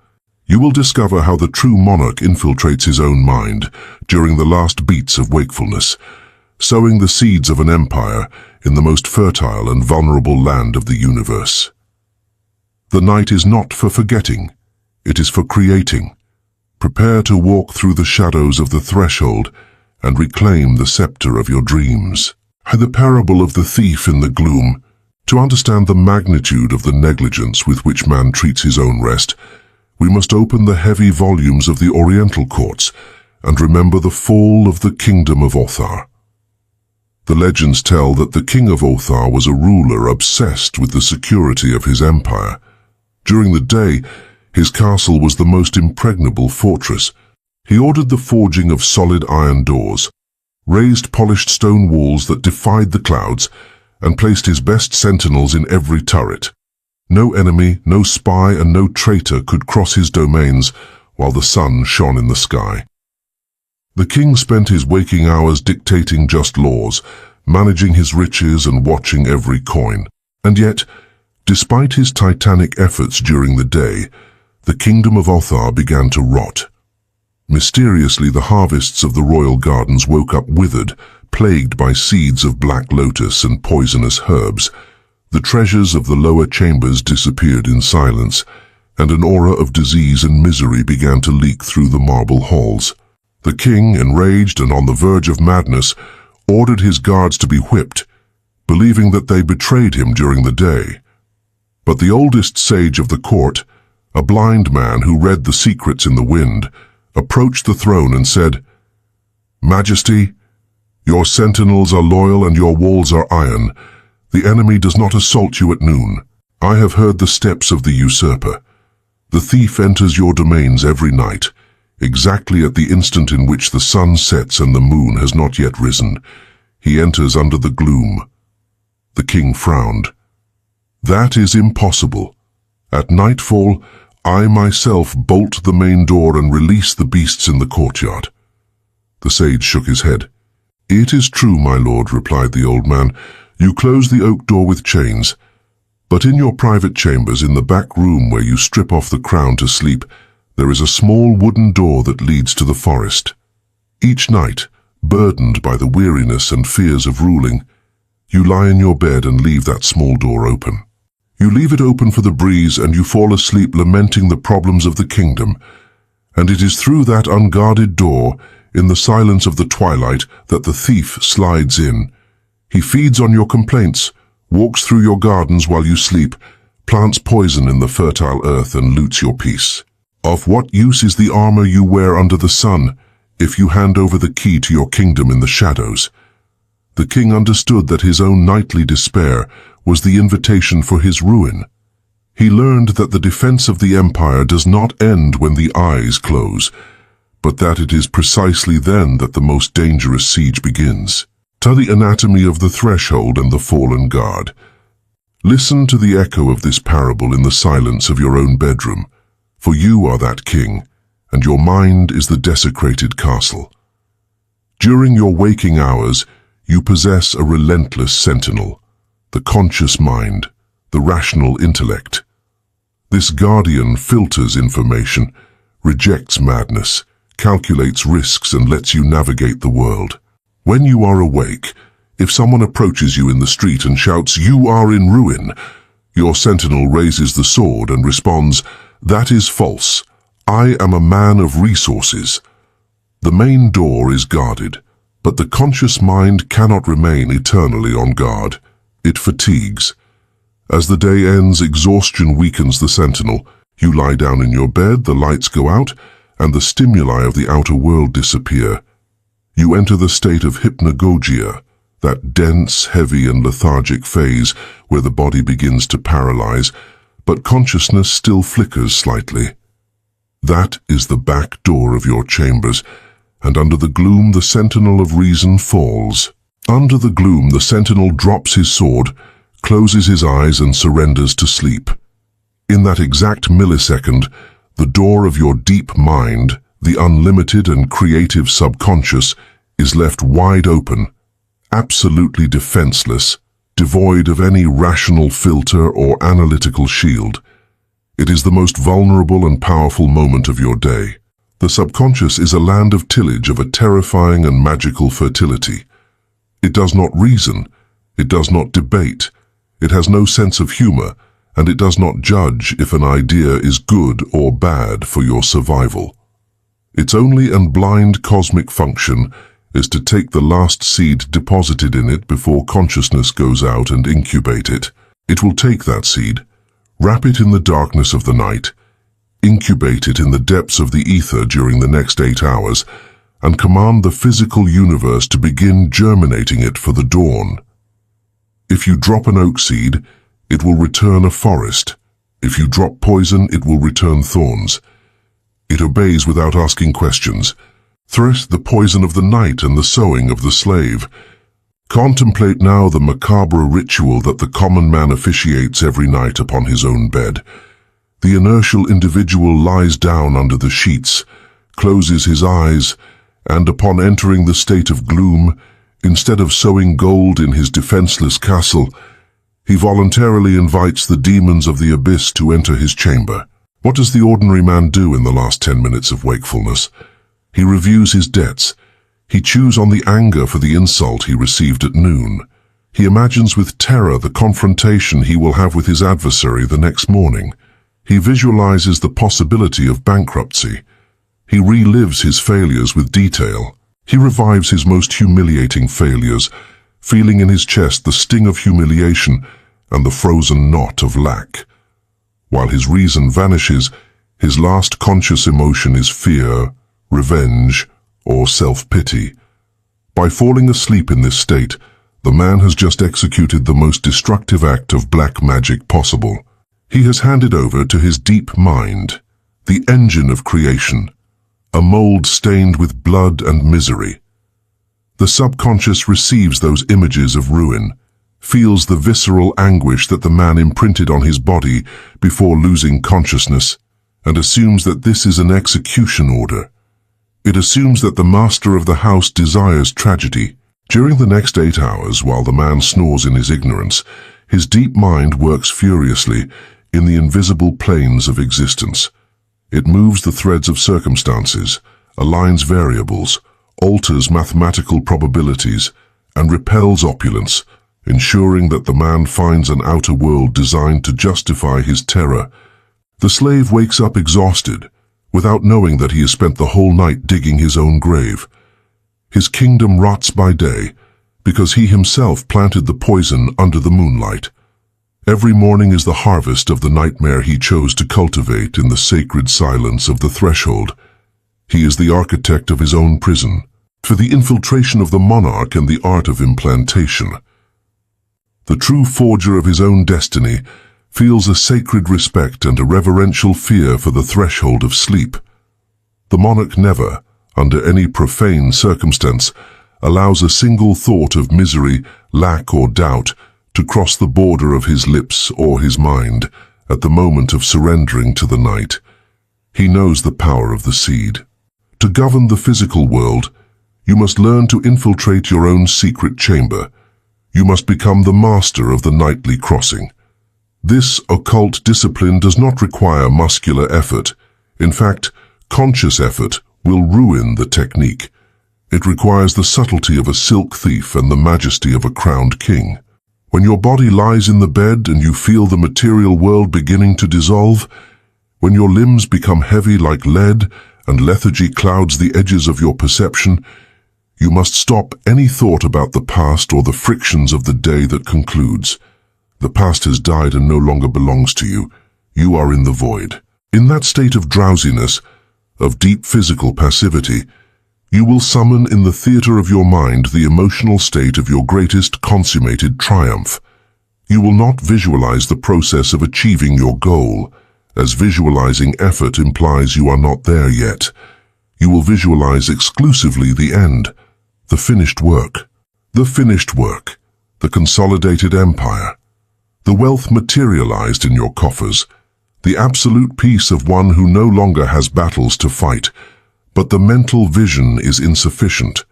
S1: You will discover how the true monarch infiltrates his own mind during the last beats of wakefulness, sowing the seeds of an empire in the most fertile and vulnerable land of the universe. The night is not for forgetting, it is for creating. Prepare to walk through the shadows of the threshold and reclaim the scepter of your dreams. The parable of the thief in the gloom. To understand the magnitude of the negligence with which man treats his own rest, we must open the heavy volumes of the Oriental courts and remember the fall of the kingdom of Othar. The legends tell that the king of Othar was a ruler obsessed with the security of his empire. During the day, his castle was the most impregnable fortress. He ordered the forging of solid iron doors, raised polished stone walls that defied the clouds, and placed his best sentinels in every turret. No enemy, no spy, and no traitor could cross his domains while the sun shone in the sky. The king spent his waking hours dictating just laws, managing his riches and watching every coin. And yet, despite his titanic efforts during the day, the kingdom of Othar began to rot. Mysteriously, the harvests of the royal gardens woke up withered, plagued by seeds of black lotus and poisonous herbs. The treasures of the lower chambers disappeared in silence, and an aura of disease and misery began to leak through the marble halls. The king, enraged and on the verge of madness, ordered his guards to be whipped, believing that they betrayed him during the day. But the oldest sage of the court, a blind man who read the secrets in the wind, approached the throne and said, "Majesty, your sentinels are loyal and your walls are iron. The enemy does not assault you at noon. I have heard the steps of the usurper. The thief enters your domains every night, exactly at the instant in which the sun sets and the moon has not yet risen. He enters under the gloom." The king frowned. "That is impossible. At nightfall, I myself bolt the main door and release the beasts in the courtyard." The sage shook his head. "It is true, my lord," replied the old man. "You close the oak door with chains. But in your private chambers, in the back room where you strip off the crown to sleep, there is a small wooden door that leads to the forest. Each night, burdened by the weariness and fears of ruling, you lie in your bed and leave that small door open. You leave it open for the breeze and you fall asleep lamenting the problems of the kingdom. And it is through that unguarded door, in the silence of the twilight, that the thief slides in. He feeds on your complaints, walks through your gardens while you sleep, plants poison in the fertile earth and loots your peace. Of what use is the armor you wear under the sun, if you hand over the key to your kingdom in the shadows?" The king understood that his own nightly despair was the invitation for his ruin. He learned that the defense of the empire does not end when the eyes close, but that it is precisely then that the most dangerous siege begins. Study the anatomy of the threshold and the fallen guard. Listen to the echo of this parable in the silence of your own bedroom, for you are that king, and your mind is the desecrated castle. During your waking hours, you possess a relentless sentinel, the conscious mind, the rational intellect. This guardian filters information, rejects madness, calculates risks, and lets you navigate the world. When you are awake, if someone approaches you in the street and shouts, "You are in ruin," your sentinel raises the sword and responds, "That is false. I am a man of resources." The main door is guarded, but the conscious mind cannot remain eternally on guard. It fatigues. As the day ends, exhaustion weakens the sentinel. You lie down in your bed, the lights go out, and the stimuli of the outer world disappear. You enter the state of hypnagogia, that dense, heavy, and lethargic phase where the body begins to paralyze, but consciousness still flickers slightly. That is the back door of your chambers, and under the gloom the sentinel of reason falls. Under the gloom the sentinel drops his sword, closes his eyes, and surrenders to sleep. In that exact millisecond, the door of your deep mind, the unlimited and creative subconscious, is left wide open, absolutely defenseless, devoid of any rational filter or analytical shield. It is the most vulnerable and powerful moment of your day. The subconscious is a land of tillage of a terrifying and magical fertility. It does not reason, it does not debate, it has no sense of humor, and it does not judge if an idea is good or bad for your survival. Its only and blind cosmic function is to take the last seed deposited in it before consciousness goes out and incubate it. It will take that seed, wrap it in the darkness of the night, incubate it in the depths of the ether during the next 8 hours, and command the physical universe to begin germinating it for the dawn. If you drop an oak seed, it will return a forest. If you drop poison, it will return thorns. It obeys without asking questions. Thresh the poison of the night and the sowing of the slave. Contemplate now the macabre ritual that the common man officiates every night upon his own bed. The inertial individual lies down under the sheets, closes his eyes, and upon entering the state of gloom, instead of sowing gold in his defenseless castle, he voluntarily invites the demons of the abyss to enter his chamber. What does the ordinary man do in the last 10 minutes of wakefulness? He reviews his debts. He chews on the anger for the insult he received at noon. He imagines with terror the confrontation he will have with his adversary the next morning. He visualizes the possibility of bankruptcy. He relives his failures with detail. He revives his most humiliating failures, feeling in his chest the sting of humiliation and the frozen knot of lack. While his reason vanishes, his last conscious emotion is fear, revenge, or self-pity. By falling asleep in this state, the man has just executed the most destructive act of black magic possible. He has handed over to his deep mind, the engine of creation, a mold stained with blood and misery. The subconscious receives those images of ruin, feels the visceral anguish that the man imprinted on his body before losing consciousness, and assumes that this is an execution order. It assumes that the master of the house desires tragedy. During the next 8 hours, while the man snores in his ignorance, his deep mind works furiously in the invisible planes of existence. It moves the threads of circumstances, aligns variables, alters mathematical probabilities, and repels opulence, ensuring that the man finds an outer world designed to justify his terror. The slave wakes up exhausted, without knowing that he has spent the whole night digging his own grave. His kingdom rots by day, because he himself planted the poison under the moonlight. Every morning is the harvest of the nightmare he chose to cultivate in the sacred silence of the threshold. He is the architect of his own prison, for the infiltration of the monarch and the art of implantation. The true forger of his own destiny feels a sacred respect and a reverential fear for the threshold of sleep. The monarch never, under any profane circumstance, allows a single thought of misery, lack, or doubt to cross the border of his lips or his mind at the moment of surrendering to the night. He knows the power of the seed. To govern the physical world, you must learn to infiltrate your own secret chamber. You must become the master of the nightly crossing. This occult discipline does not require muscular effort. In fact, conscious effort will ruin the technique. It requires the subtlety of a silk thief and the majesty of a crowned king. When your body lies in the bed and you feel the material world beginning to dissolve, when your limbs become heavy like lead and lethargy clouds the edges of your perception, you must stop any thought about the past or the frictions of the day that concludes. The past has died and no longer belongs to you. You are in the void. In that state of drowsiness, of deep physical passivity, you will summon in the theater of your mind the emotional state of your greatest consummated triumph. You will not visualize the process of achieving your goal, as visualizing effort implies you are not there yet. You will visualize exclusively the end, the finished work. The finished work, the consolidated empire, the wealth materialized in your coffers, the absolute peace of one who no longer has battles to fight. But the mental vision is insufficient.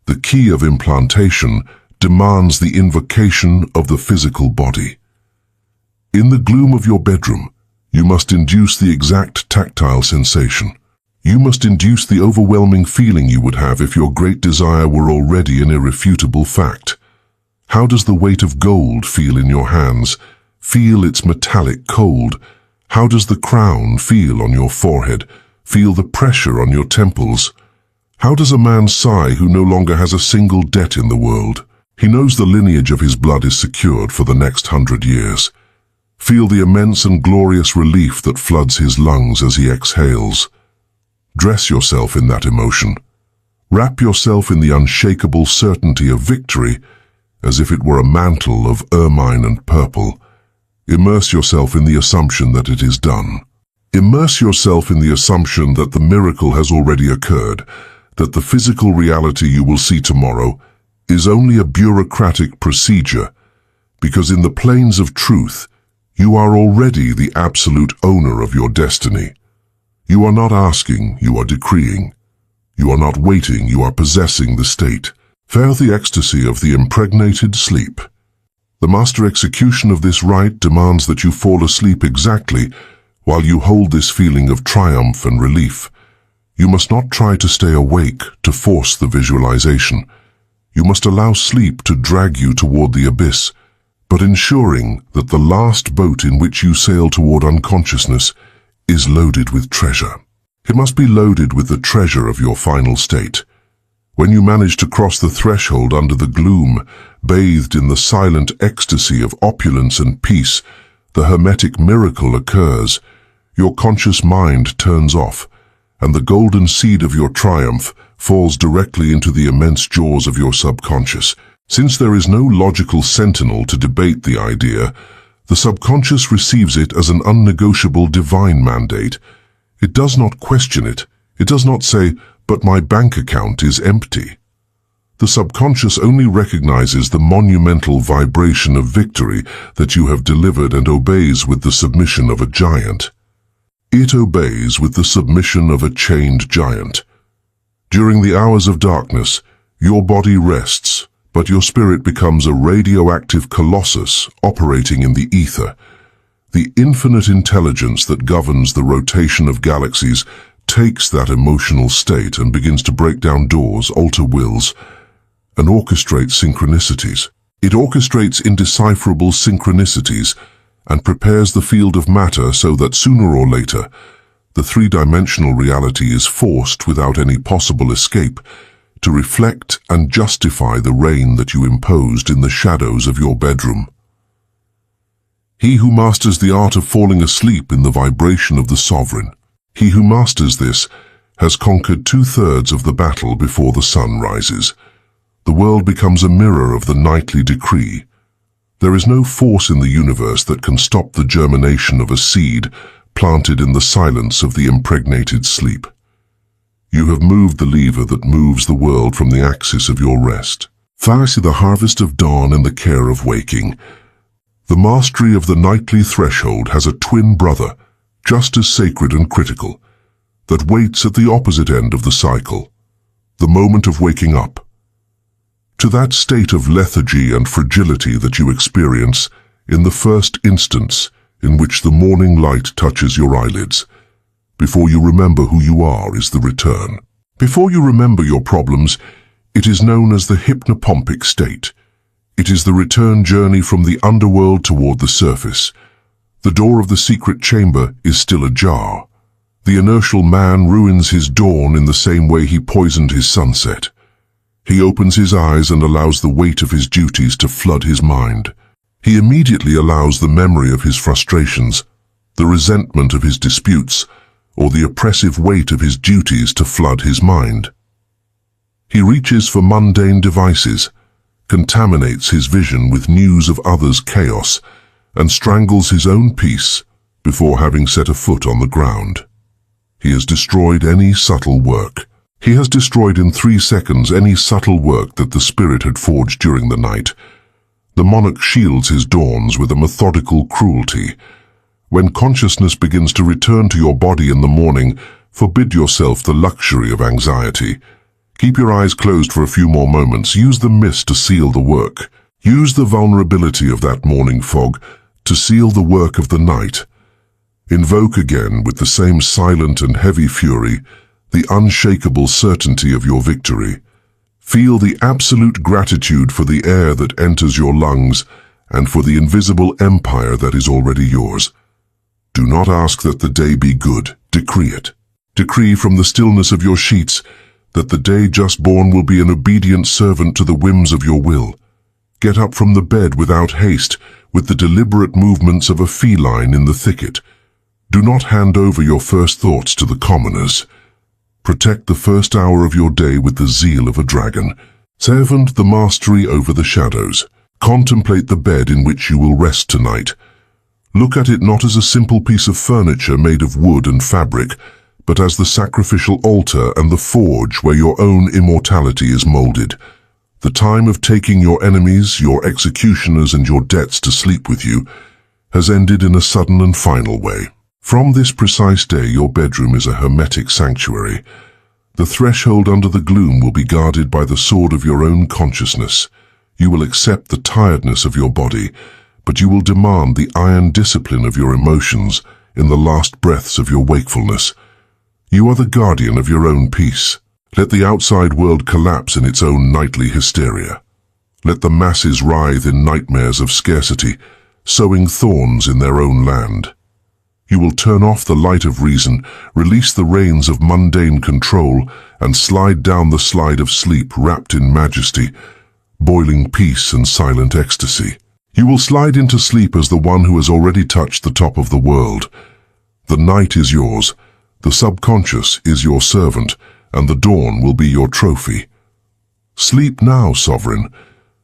S1: The key of implantation demands the invocation of the physical body. In the gloom of your bedroom, you must induce the exact tactile sensation. You must induce the overwhelming feeling you would have if your great desire were already an irrefutable fact. How does the weight of gold feel in your hands? Feel its metallic cold. How does the crown feel on your forehead? Feel the pressure on your temples. How does a man sigh who no longer has a single debt in the world? He knows the lineage of his blood is secured for the next 100 years. Feel the immense and glorious relief that floods his lungs as he exhales. Dress yourself in that emotion. Wrap yourself in the unshakable certainty of victory, as if it were a mantle of ermine and purple. Immerse yourself in the assumption that it is done. Immerse yourself in the assumption that the miracle has already occurred, that the physical reality you will see tomorrow is only a bureaucratic procedure, because in the planes of truth, you are already the absolute owner of your destiny. You are not asking, you are decreeing. You are not waiting, you are possessing the state. Feel the ecstasy of the impregnated sleep. The master execution of this rite demands that you fall asleep exactly while you hold this feeling of triumph and relief. You must not try to stay awake to force the visualization. You must allow sleep to drag you toward the abyss, but ensuring that the last boat in which you sail toward unconsciousness is loaded with treasure. It must be loaded with the treasure of your final state. When you manage to cross the threshold under the gloom, bathed in the silent ecstasy of opulence and peace, the hermetic miracle occurs. Your conscious mind turns off, and the golden seed of your triumph falls directly into the immense jaws of your subconscious. Since there is no logical sentinel to debate the idea, the subconscious receives it as an unnegotiable divine mandate. It does not question it. It does not say, "But my bank account is empty." The subconscious only recognizes the monumental vibration of victory that you have delivered and obeys with the submission of a giant. It obeys with the submission of a chained giant. During the hours of darkness, your body rests, but your spirit becomes a radioactive colossus operating in the ether. The infinite intelligence that governs the rotation of galaxies takes that emotional state and begins to break down doors, alter wills, and orchestrate synchronicities. It orchestrates indecipherable synchronicities and prepares the field of matter so that sooner or later, the three-dimensional reality is forced without any possible escape to reflect and justify the reign that you imposed in the shadows of your bedroom. He who masters the art of falling asleep in the vibration of the sovereign, he who masters this has conquered 2/3 of the battle before the sun rises. The world becomes a mirror of the nightly decree. There is no force in the universe that can stop the germination of a seed planted in the silence of the impregnated sleep. You have moved the lever that moves the world from the axis of your rest. Fast the harvest of dawn and the care of waking. The mastery of the nightly threshold has a twin brother, just as sacred and critical, that waits at the opposite end of the cycle, the moment of waking up. To that state of lethargy and fragility that you experience in the first instance in which the morning light touches your eyelids, before you remember who you are, is the return. Before you remember your problems, it is known as the hypnopompic state. It is the return journey from the underworld toward the surface. The door of the secret chamber is still ajar. The inertial man ruins his dawn in the same way he poisoned his sunset. He opens his eyes and allows the weight of his duties to flood his mind. He immediately allows the memory of his frustrations, the resentment of his disputes, or the oppressive weight of his duties to flood his mind. He reaches for mundane devices, contaminates his vision with news of others' chaos, and strangles his own peace before having set a foot on the ground. He has destroyed any subtle work. He has destroyed in 3 seconds any subtle work that the spirit had forged during the night. The monarch shields his dawns with a methodical cruelty. When consciousness begins to return to your body in the morning, forbid yourself the luxury of anxiety. Keep your eyes closed for a few more moments. Use the mist to seal the work. Use the vulnerability of that morning fog to seal the work of the night. Invoke again, with the same silent and heavy fury, the unshakable certainty of your victory. Feel the absolute gratitude for the air that enters your lungs and for the invisible empire that is already yours. Do not ask that the day be good. Decree it. Decree from the stillness of your sheets that the day just born will be an obedient servant to the whims of your will. Get up from the bed without haste, with the deliberate movements of a feline in the thicket. Do not hand over your first thoughts to the commoners. Protect the first hour of your day with the zeal of a dragon. Servant the mastery over the shadows. Contemplate the bed in which you will rest tonight. Look at it not as a simple piece of furniture made of wood and fabric, but as the sacrificial altar and the forge where your own immortality is molded. The time of taking your enemies, your executioners, and your debts to sleep with you has ended in a sudden and final way. From this precise day, your bedroom is a hermetic sanctuary. The threshold under the gloom will be guarded by the sword of your own consciousness. You will accept the tiredness of your body, but you will demand the iron discipline of your emotions in the last breaths of your wakefulness. You are the guardian of your own peace. Let the outside world collapse in its own nightly hysteria. Let the masses writhe in nightmares of scarcity, sowing thorns in their own land. You will turn off the light of reason, release the reins of mundane control, and slide down the slide of sleep wrapped in majesty, boiling peace and silent ecstasy. You will slide into sleep as the one who has already touched the top of the world. The night is yours, the subconscious is your servant, and the dawn will be your trophy. Sleep now, sovereign,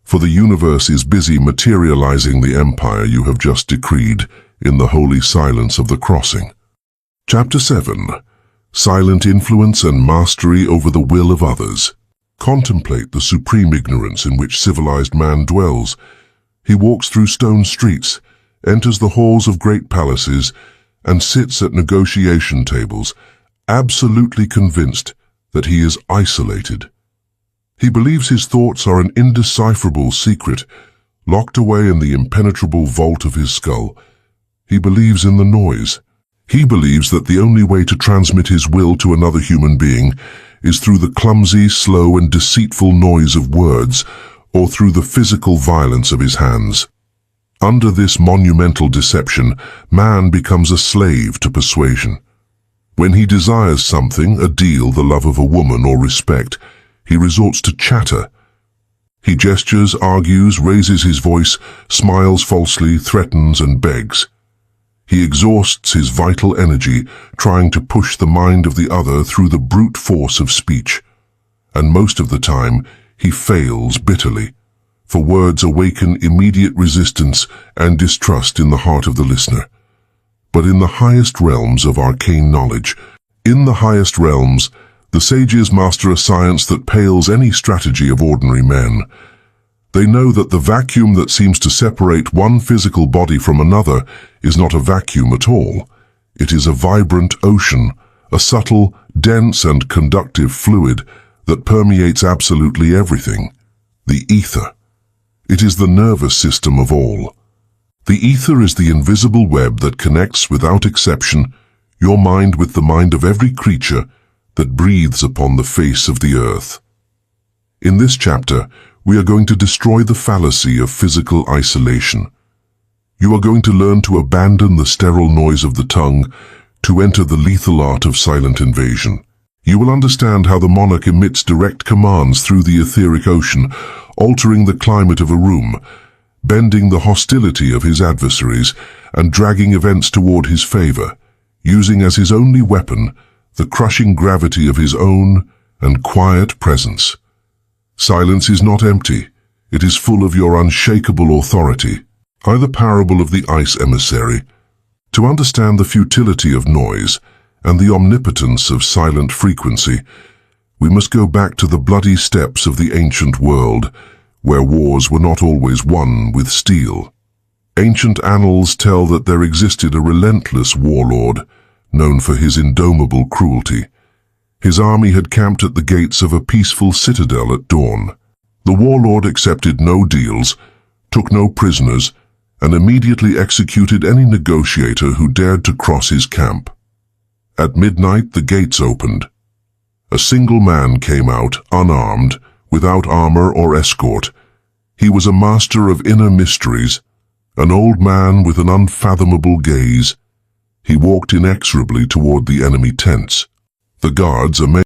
S1: for the universe is busy materializing the empire you have just decreed in the holy silence of the crossing. Chapter 7. Silent Influence and Mastery over the Will of Others. Contemplate the supreme ignorance in which civilized man dwells. He walks through stone streets, enters the halls of great palaces, and sits at negotiation tables, absolutely convinced that he is isolated. He believes his thoughts are an indecipherable secret, locked away in the impenetrable vault of his skull. He believes in the noise. He believes that the only way to transmit his will to another human being is through the clumsy, slow, and deceitful noise of words, or through the physical violence of his hands. Under this monumental deception, man becomes a slave to persuasion. When he desires something, a deal, the love of a woman, or respect, he resorts to chatter. He gestures, argues, raises his voice, smiles falsely, threatens, and begs. He exhausts his vital energy trying to push the mind of the other through the brute force of speech. And most of the time, he fails bitterly, for words awaken immediate resistance and distrust in the heart of the listener. But in the highest realms of arcane knowledge, the sages master a science that pales any strategy of ordinary men. They know that the vacuum that seems to separate one physical body from another is not a vacuum at all. It is a vibrant ocean, a subtle, dense, and conductive fluid that permeates absolutely everything. The ether. It is the nervous system of all. The ether is the invisible web that connects without exception your mind with the mind of every creature that breathes upon the face of the earth. In this chapter, we are going to destroy the fallacy of physical isolation. You are going to learn to abandon the sterile noise of the tongue, to enter the lethal art of silent invasion. You will understand how the monarch emits direct commands through the etheric ocean, altering the climate of a room, bending the hostility of his adversaries, and dragging events toward his favor, using as his only weapon the crushing gravity of his own and quiet presence. Silence is not empty. It is full of your unshakable authority. The parable of the ice emissary. To understand the futility of noise and the omnipotence of silent frequency, we must go back to the bloody steppes of the ancient world, where wars were not always won with steel. Ancient annals tell that there existed a relentless warlord, known for his indomitable cruelty. His army had camped at the gates of a peaceful citadel at dawn. The warlord accepted no deals, took no prisoners, and immediately executed any negotiator who dared to cross his camp. At midnight, the gates opened. A single man came out, unarmed, without armor or escort. He was a master of inner mysteries, an old man with an unfathomable gaze. He walked inexorably toward the enemy tents. The guards, amazed